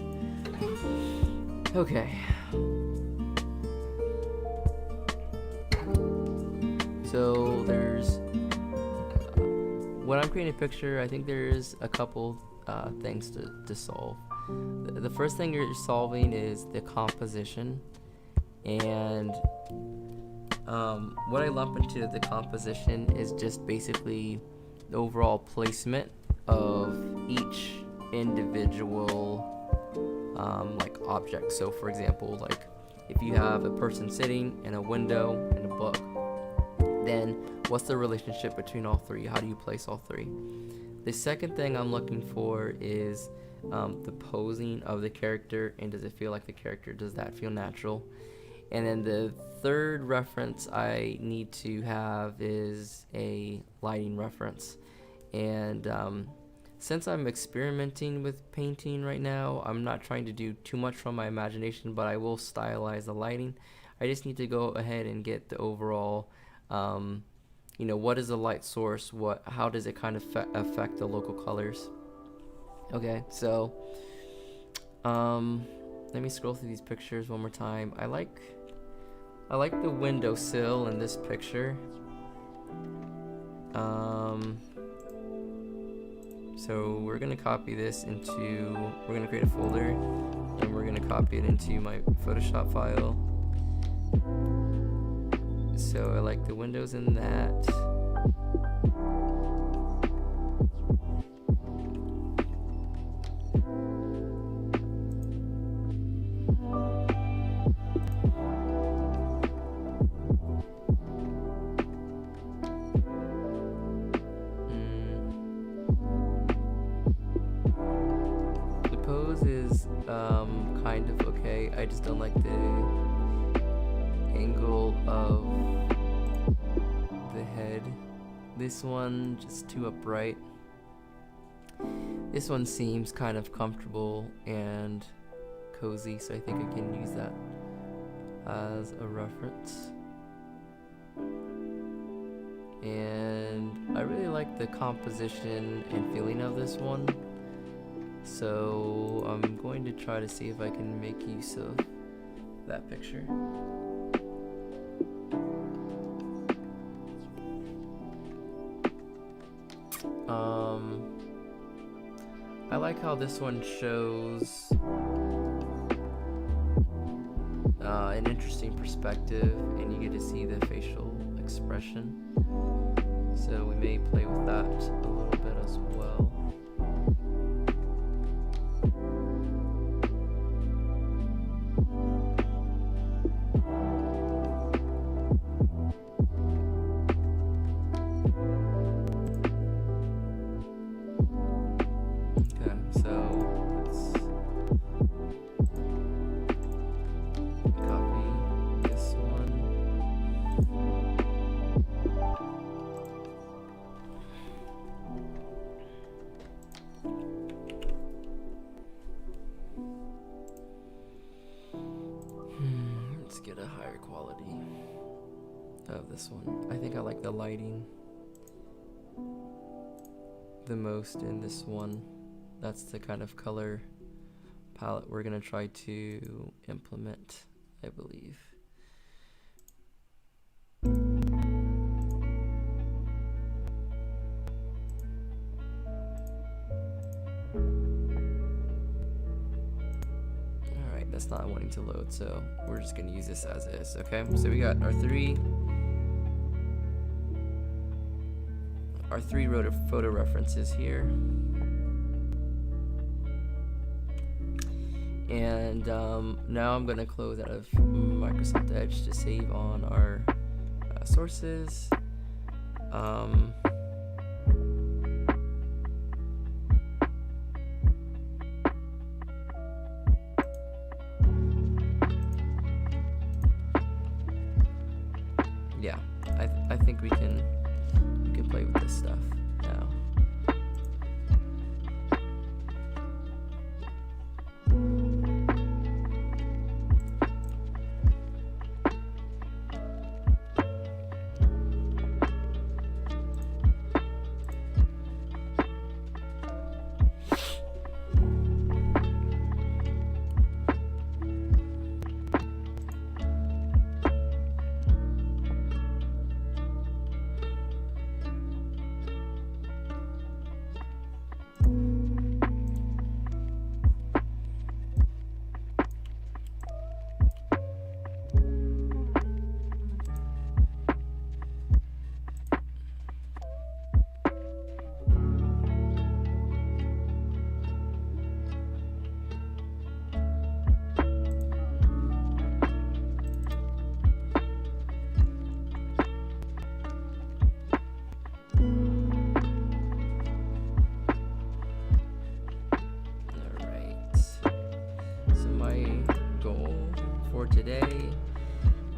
Okay. So there's when I'm creating a picture, I think there's a couple things to solve. The first thing you're solving is the composition, and what I lump into the composition is just basically the overall placement of each individual like object. So for example, like if you have a person sitting in a window and a book, then what's the relationship between all three? How do you place all three? The second thing I'm looking for is the posing of the character, and does it feel like the character, does that feel natural? And then the third reference I need to have is a lighting reference. And since I'm experimenting with painting right now, I'm not trying to do too much from my imagination, but I will stylize the lighting. I just need to go ahead and get the overall, what is the light source? How does it kind of affect the local colors? Okay, so let me scroll through these pictures one more time. I like the windowsill in this picture. So we're gonna copy this we're gonna create a folder, and we're gonna copy it into my Photoshop file. So I like the windows in that. The pose is kind of okay. I just don't like the angle of the head. This one just too upright. This one seems kind of comfortable and cozy, so I think I can use that as a reference. And I really like the composition and feeling of this one, so I'm going to try to see if I can make use of that picture. I like how this one shows an interesting perspective, and you get to see the facial expression. So we may play with that a little bit as well. Get a higher quality of this one. I think I like the lighting the most in this one. That's the kind of color palette we're gonna try to implement, I believe. That's not wanting to load, so we're just gonna use this as is. Okay, so we got our three photo references here, and now I'm gonna close out of Microsoft Edge to save on our sources. Yeah, I think we can play with this stuff now.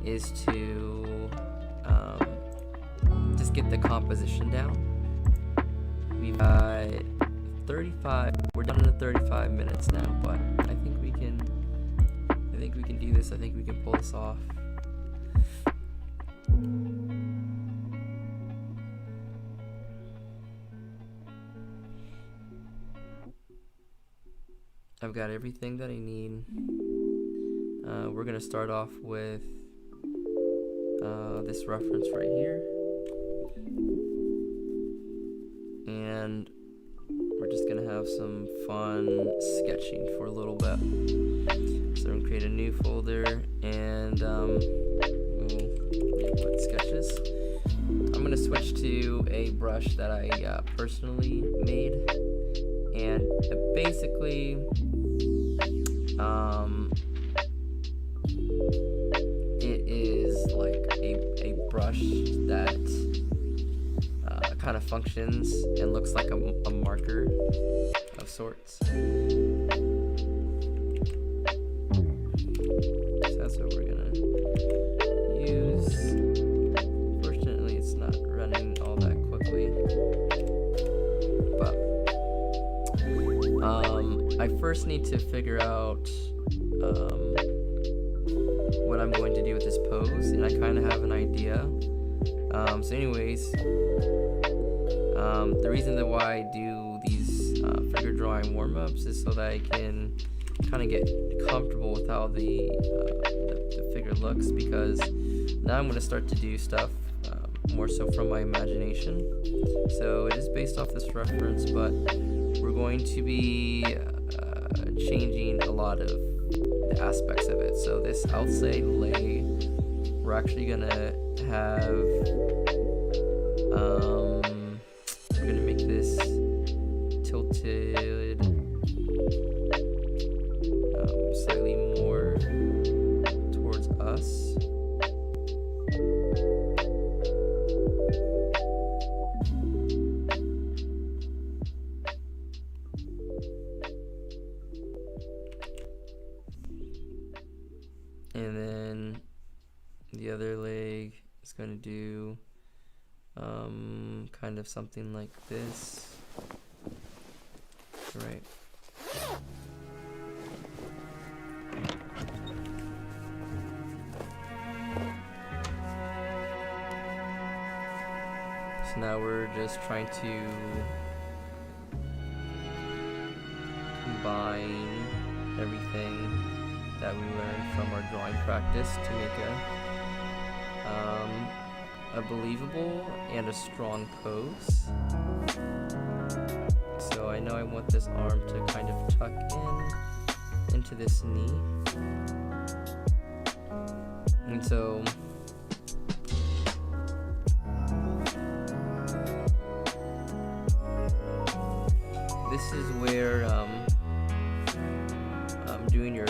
is to just get the composition down. We've got 35. We're down to 35 minutes now, but I think we can do this. I think we can pull this off. I've got everything that I need. We're gonna start off with this reference right here, and we're just gonna have some fun sketching for a little bit. So I'm gonna create a new folder, and we'll put sketches. I'm gonna switch to a brush that I personally made, and basically it is like a brush that kind of functions and looks like a marker of sorts. So that's what we're gonna use. Fortunately, it's not running all that quickly, but I first need to figure out what I'm going to do with this pose, and I kind of have an idea. So anyways, the reason that why I do these figure drawing warm-ups is so that I can kind of get comfortable with how the figure looks, because now I'm going to start to do stuff more so from my imagination. So it is based off this reference, but we're going to be changing a lot of the aspects of it. So this outside lay, we're actually gonna have we're gonna make this tilted slightly more towards us. And then the other leg is going to do kind of something like this. Right. So now we're just trying to combine everything that we learned from our drawing practice to make a believable and a strong pose. So I know I want this arm to kind of tuck into this knee, and so this is where doing your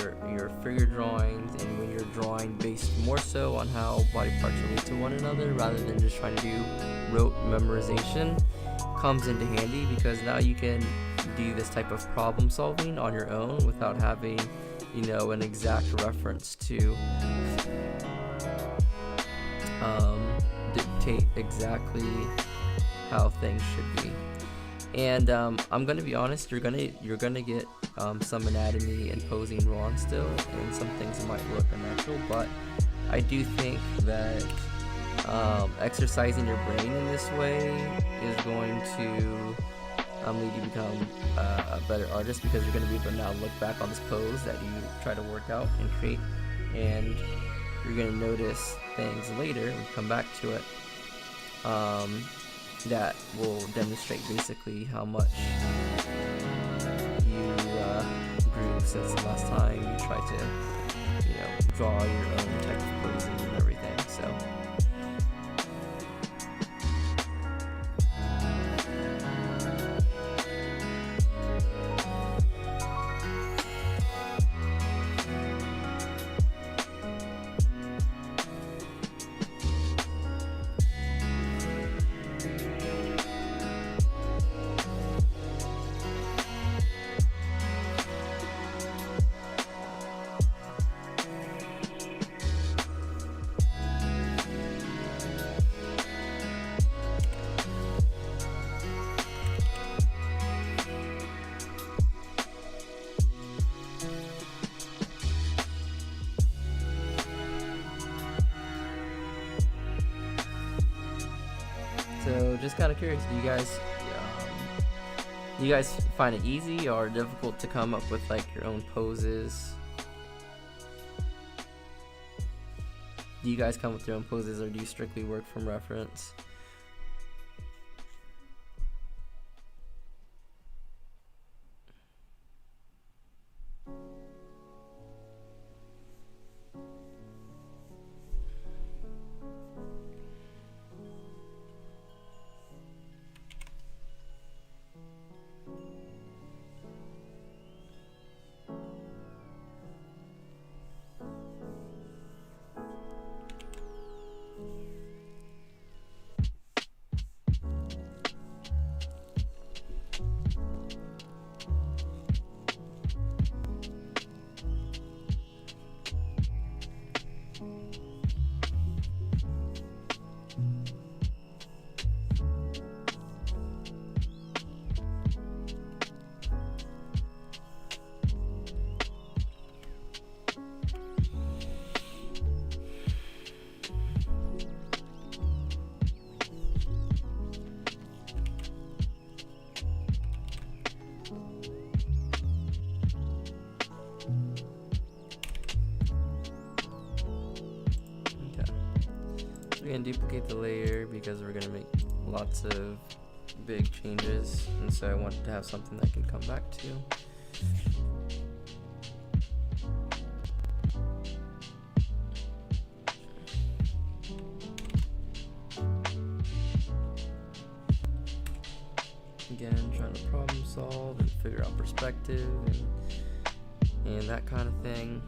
figure drawings, and when you're drawing based more so on how body parts relate to one another rather than just trying to do rote memorization, comes into handy, because now you can do this type of problem solving on your own without having, you know, an exact reference to dictate exactly how things should be. And I'm gonna be honest, you're gonna get some anatomy and posing wrong still, and some things might look unnatural, but I do think that exercising your brain in this way is going to lead you to become a better artist, because you're going to be able to now look back on this pose that you try to work out and create, and you're going to notice things later, we come back to it, that will demonstrate basically how much you grew since the last time you tried to, you know, draw your own type of posing and everything. So So just kind of curious, do you guys find it easy or difficult to come up with like your own poses? Do you guys come with your own poses, or do you strictly work from reference? We're gonna duplicate the layer because we're gonna make lots of big changes, and so I wanted to have something I can come back to. Again, trying to problem solve and figure out perspective and that kind of thing.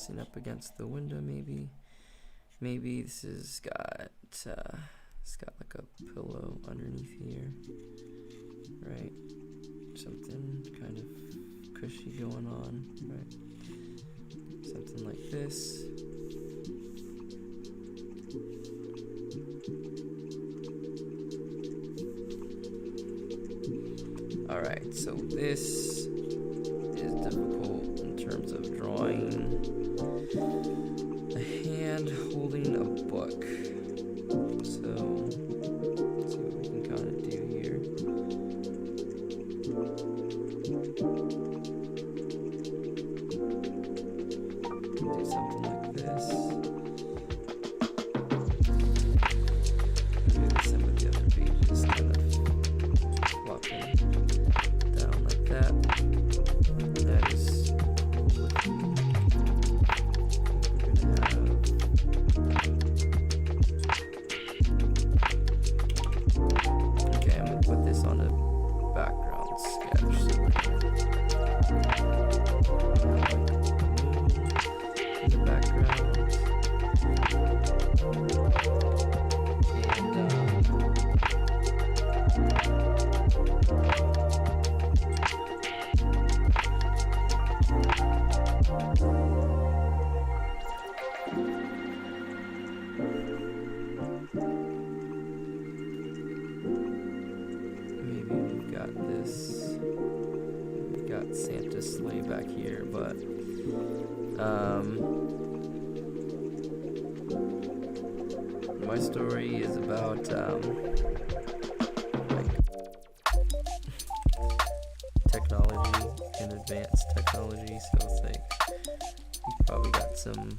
pressing up against the window, maybe. Maybe this has got it's got like a pillow underneath here, right? Something kind of cushy going on, right? Something like this. Alright, so this is difficult in terms of drawing a hand holding a book. So, let's see what we can kind of do here. Do something like this. Maybe some of the other pages kind of flopping down like that. That is cool with me. We're gonna have okay, I'm gonna put this on a background sketch. In the background. Maybe we've got this. We've got Santa's sleigh back here, but my story is about like technology and advanced technology, so it's like he's probably got some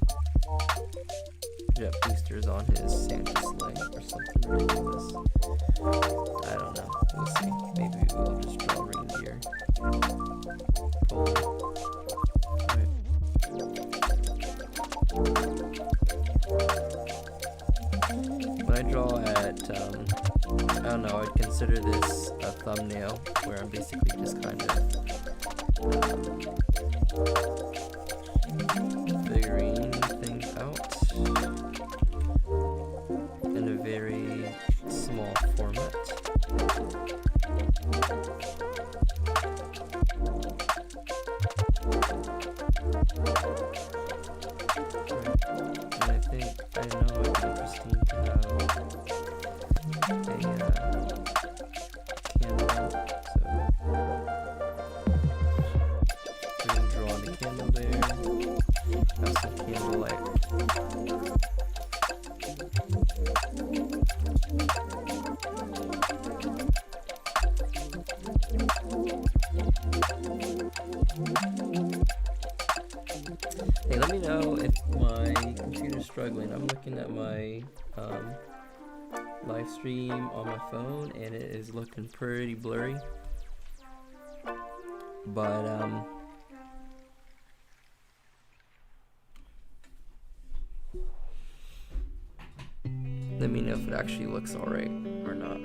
jet boosters on his Santa sleigh or something ridiculous. I don't know. We'll see. Maybe we'll just draw reindeer. Polo. Right. When I draw at, I don't know, I'd consider this a thumbnail where I'm basically just kind of figuring things out in a very small format. And I think, I know it'd be interesting to have a candle, so we can draw the candle there, have some candlelight. Hey, let me know if my computer's struggling. I'm looking at my live stream on my phone and it is looking pretty blurry. But let me know if it actually looks alright or not.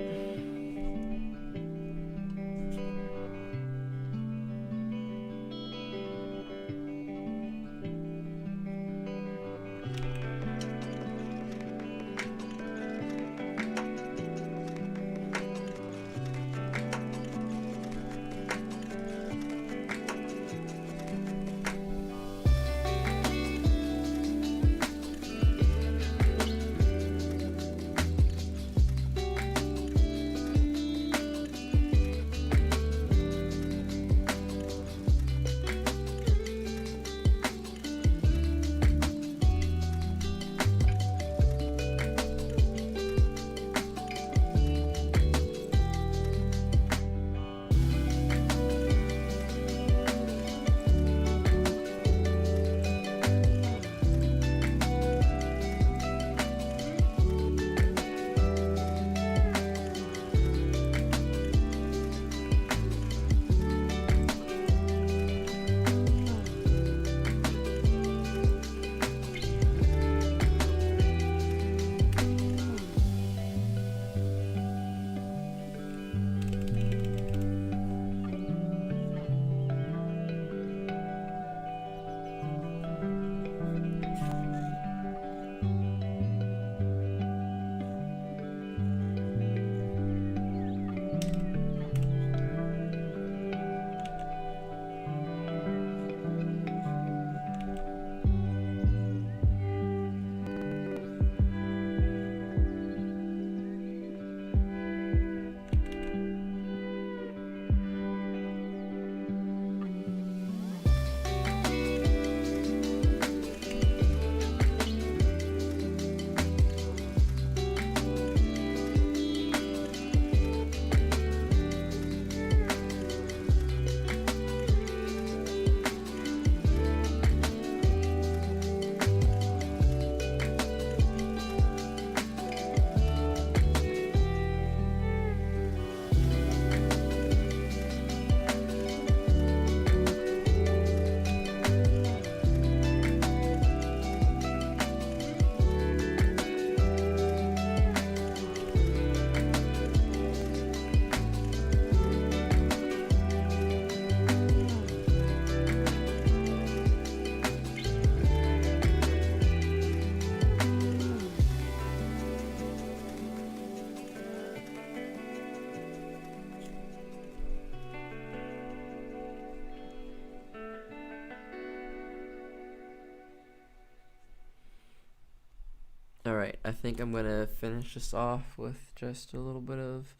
Alright, I think I'm gonna finish this off with just a little bit of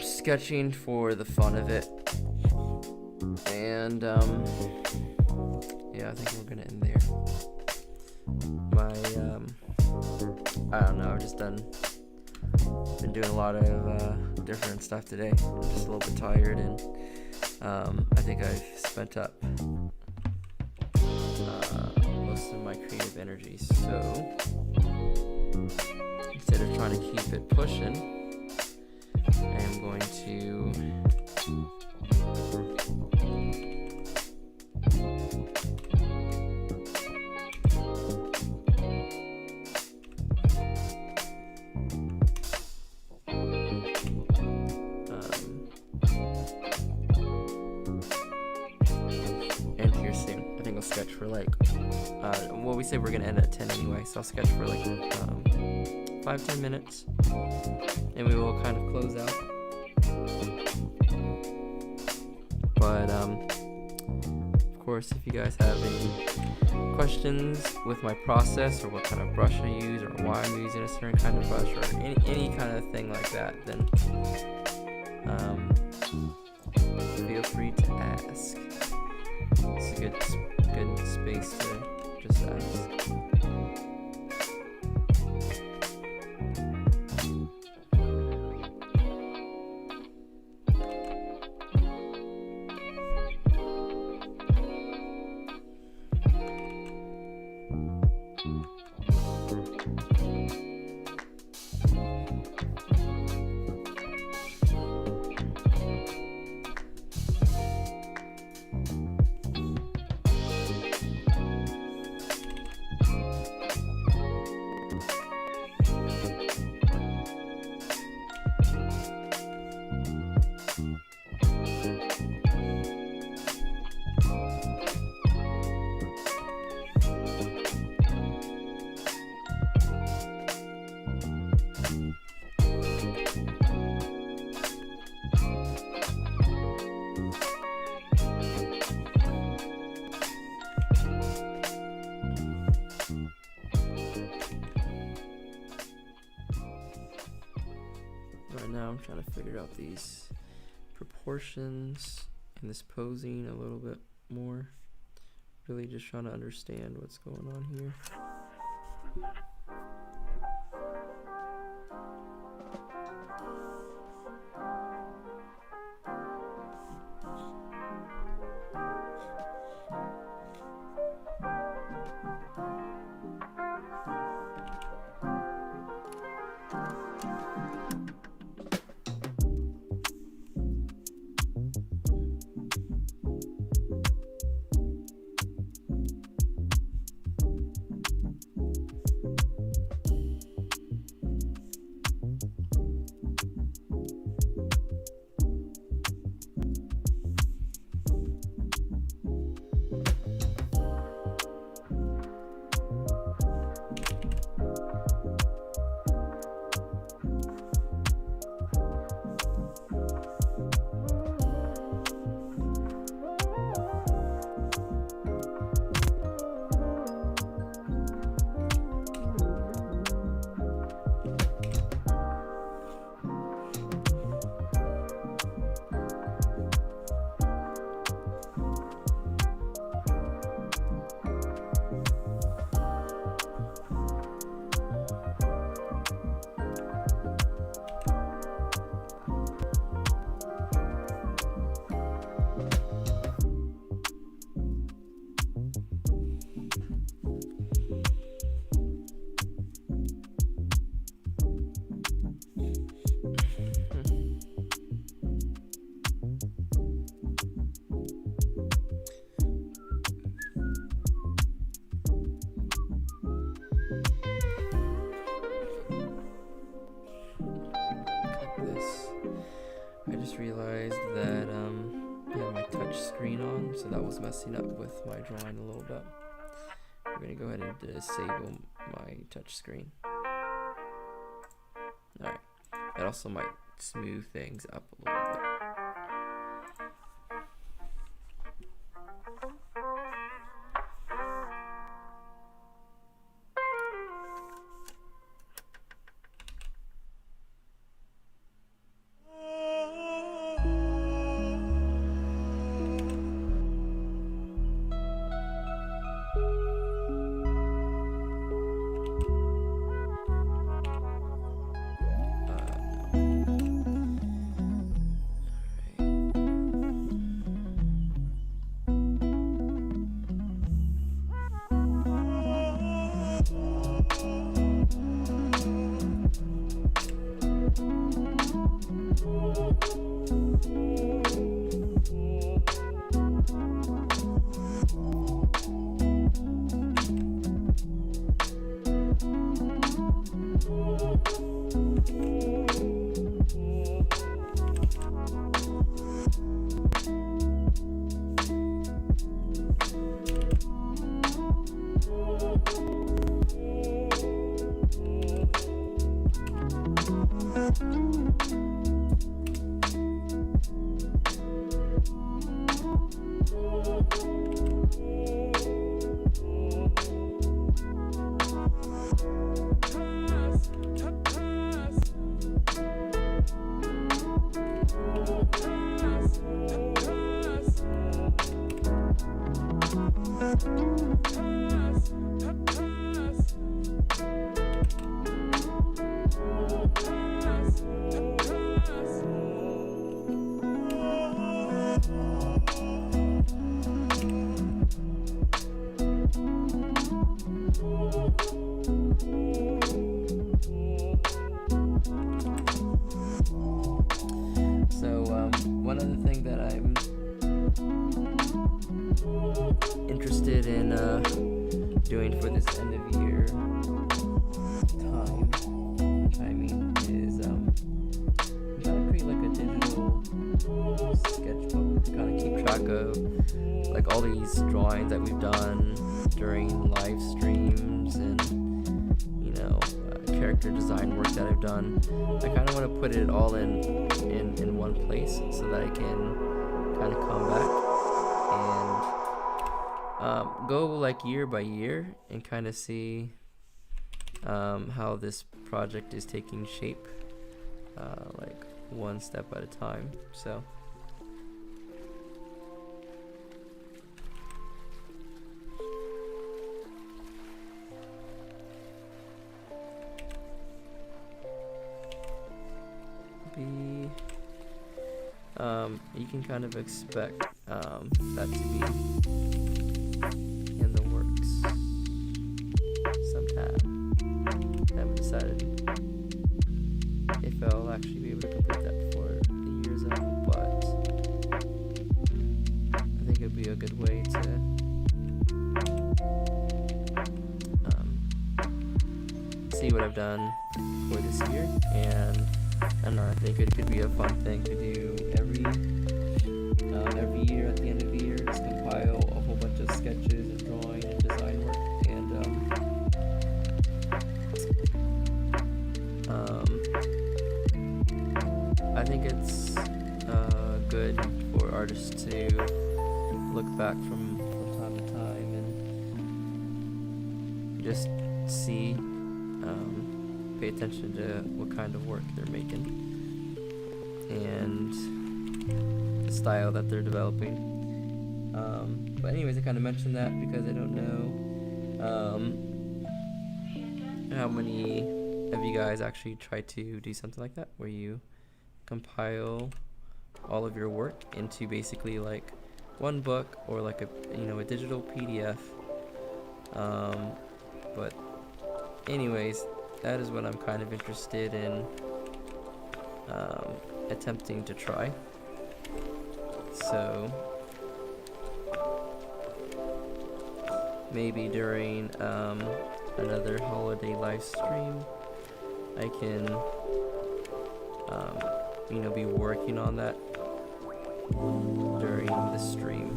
sketching for the fun of it. And yeah, I think we're gonna end there. My I don't know, I've just been doing a lot of different stuff today. I'm just a little bit tired, and I think I've spent up most of my creative energy. So instead of trying to keep it pushing, I am going to end here soon. I think I'll sketch for like well, we say we're gonna end at 10 anyway, so I'll sketch for like 5-10 minutes, and we will kind of close out. But of course, if you guys have any questions with my process, or what kind of brush I use, or why I'm using a certain kind of brush, or any kind of thing like that, then feel free to ask. It's a good space to just ask. Right now I'm trying to figure out these proportions and this posing a little bit more. Really just trying to understand what's going on here. Realized that I had my touch screen on, so that was messing up with my drawing a little bit. I'm gonna go ahead and disable my touch screen. Alright, that also might smooth things up a little bit. One other thing that I'm interested in doing for this end of year timing is I'm trying to create like a digital sketchbook to kind of keep track of like all these drawings that we've done during live streams and character design work that I've done. I kind of want to put it all in one place so that I can kind of come back and go like year by year and kind of see how this project is taking shape, like one step at a time. So you can kind of expect that to be in the works sometime. I haven't decided if I'll actually be able to complete that before the year's out, but I think it'd be a good way to see what I've done for this year, and I don't know, I think it could be a fun thing to do every year at the end of the year. Just compile a whole bunch of sketches and drawing and design work, and I think it's good for artists to look back from time to time and just see, pay attention to what kind of work they're making and the style that they're developing. But anyways, I kind of mentioned that because I don't know how many of you guys actually try to do something like that, where you compile all of your work into basically like one book or like a digital PDF. But anyways, that is what I'm kind of interested in attempting to try. So maybe during another holiday live stream I can be working on that during the stream.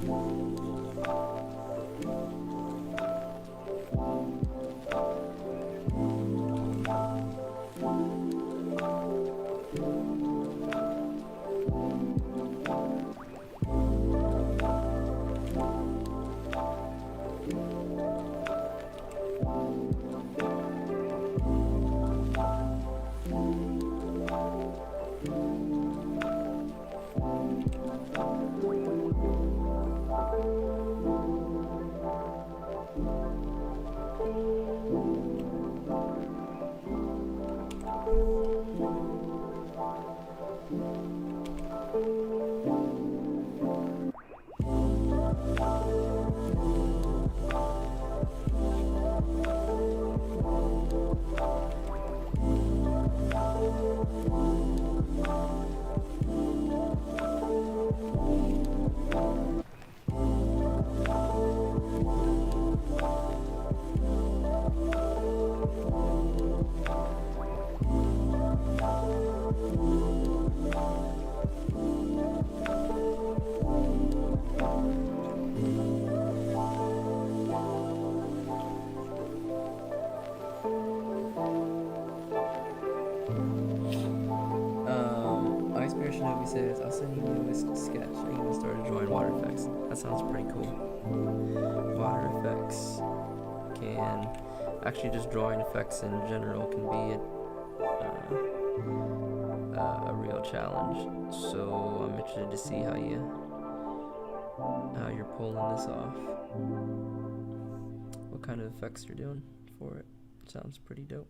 Icebear Shinobi says, I'll send you a sketch. I even started drawing water effects. That sounds pretty cool. Water effects can actually just drawing effects in general can be a real challenge. So I'm interested to see how you're pulling this off. What kind of effects you're doing for it. Sounds pretty dope.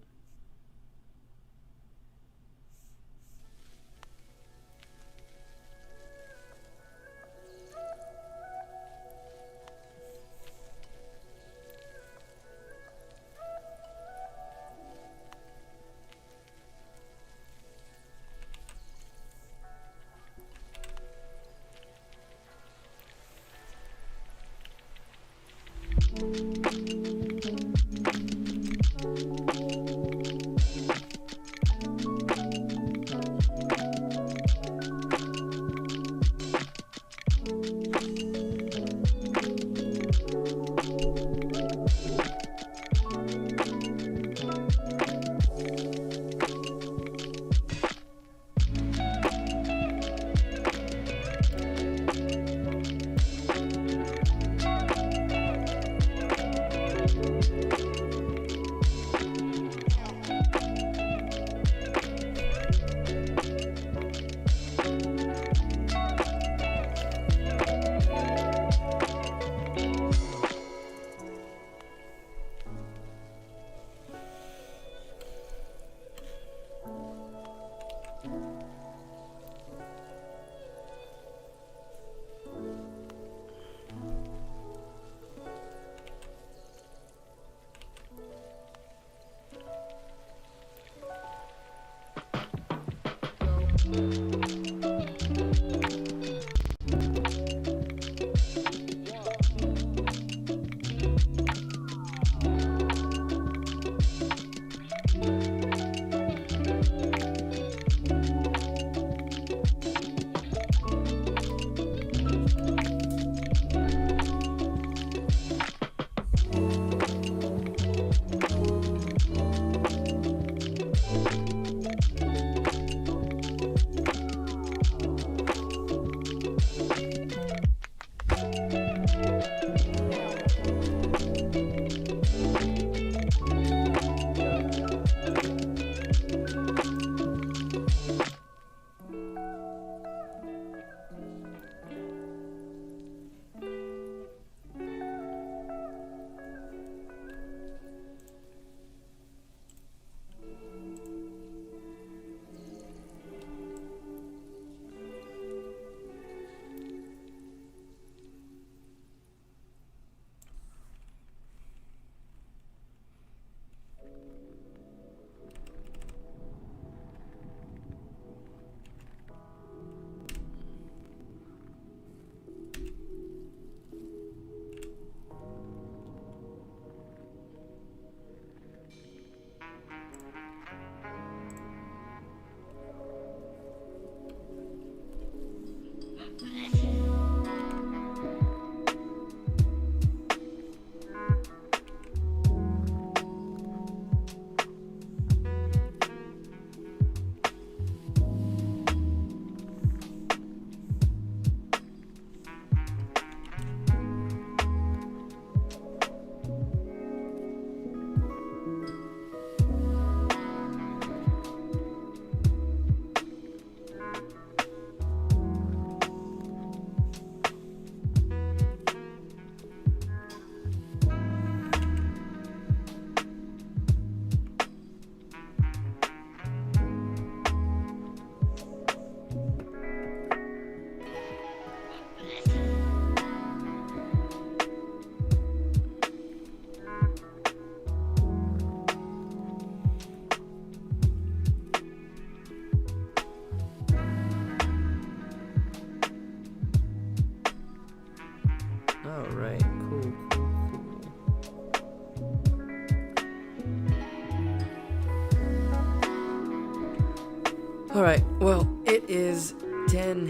Alright, well, it is 10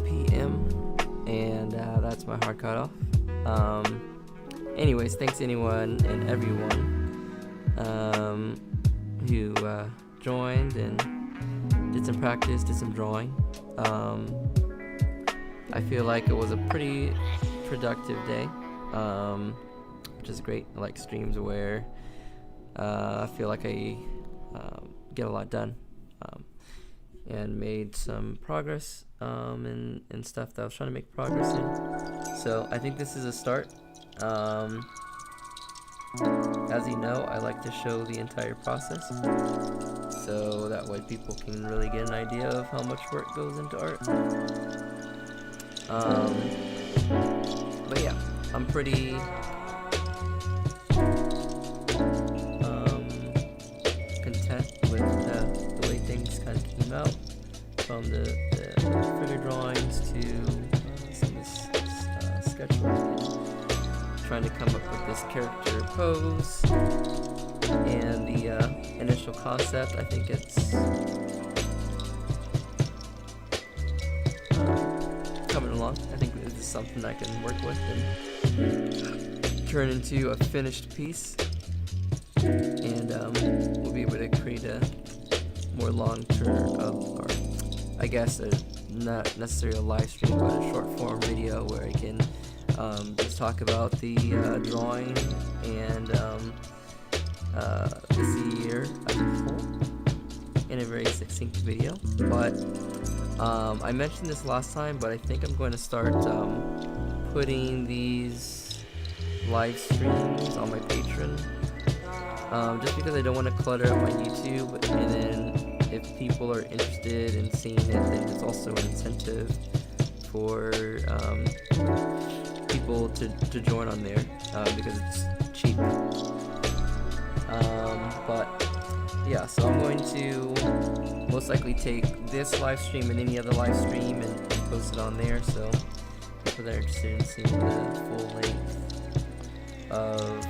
p.m. and that's my hard cutoff. Anyways, thanks anyone and everyone who joined and did some practice, did some drawing. I feel like it was a pretty productive day, which is great. I like streams where I feel like I get a lot done. And made some progress in stuff that I was trying to make progress in. So I think this is a start. As you know, I like to show the entire process, so that way people can really get an idea of how much work goes into art. But yeah, I'm pretty content with the way things kind of came out, from the figure drawings to some of this sketchwork, and trying to come up with this character pose and the initial concept. I think it's coming along. I think this is something I can work with and turn into a finished piece, and we'll be able to create a more long-term, or I guess not necessarily a live stream, but a short-form video where I can just talk about the drawing and this year as a whole in a very succinct video. But I mentioned this last time, but I think I'm going to start putting these live streams on my Patreon, just because I don't want to clutter up my YouTube, and then if people are interested in seeing it, then it's also an incentive for people to join on there, because it's cheap. But yeah, so I'm going to most likely take this live stream and any other live stream and post it on there, so people that are interested in seeing the full length of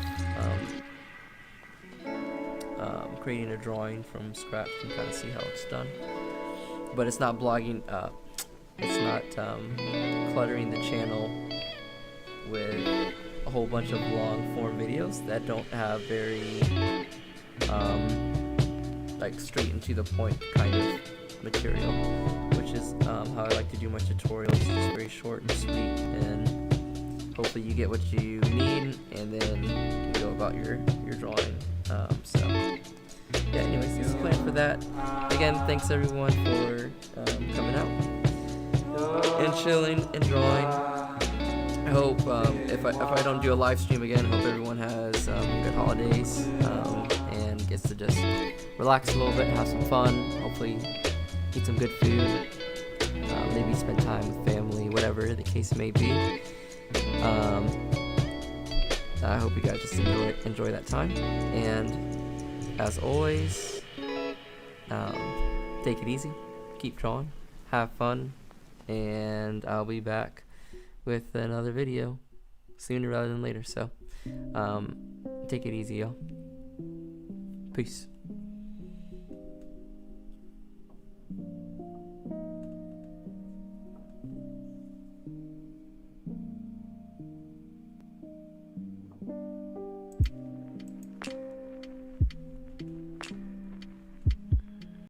creating a drawing from scratch and kind of see how it's done. But it's not blogging, it's not cluttering the channel with a whole bunch of long form videos that don't have very like straight and to the point kind of material, which is how I like to do my tutorials. It's very short and sweet, and hopefully you get what you need and then you go about your drawing. So yeah, anyways, this is the plan for that. Again, thanks everyone for coming out and chilling and drawing. I hope if I don't do a live stream again, I hope everyone has good holidays and gets to just relax a little bit, have some fun, hopefully eat some good food, maybe spend time with family, whatever the case may be. I hope you guys just enjoy that time, and as always, take it easy, keep drawing, have fun, and I'll be back with another video sooner rather than later. So take it easy, y'all. Peace.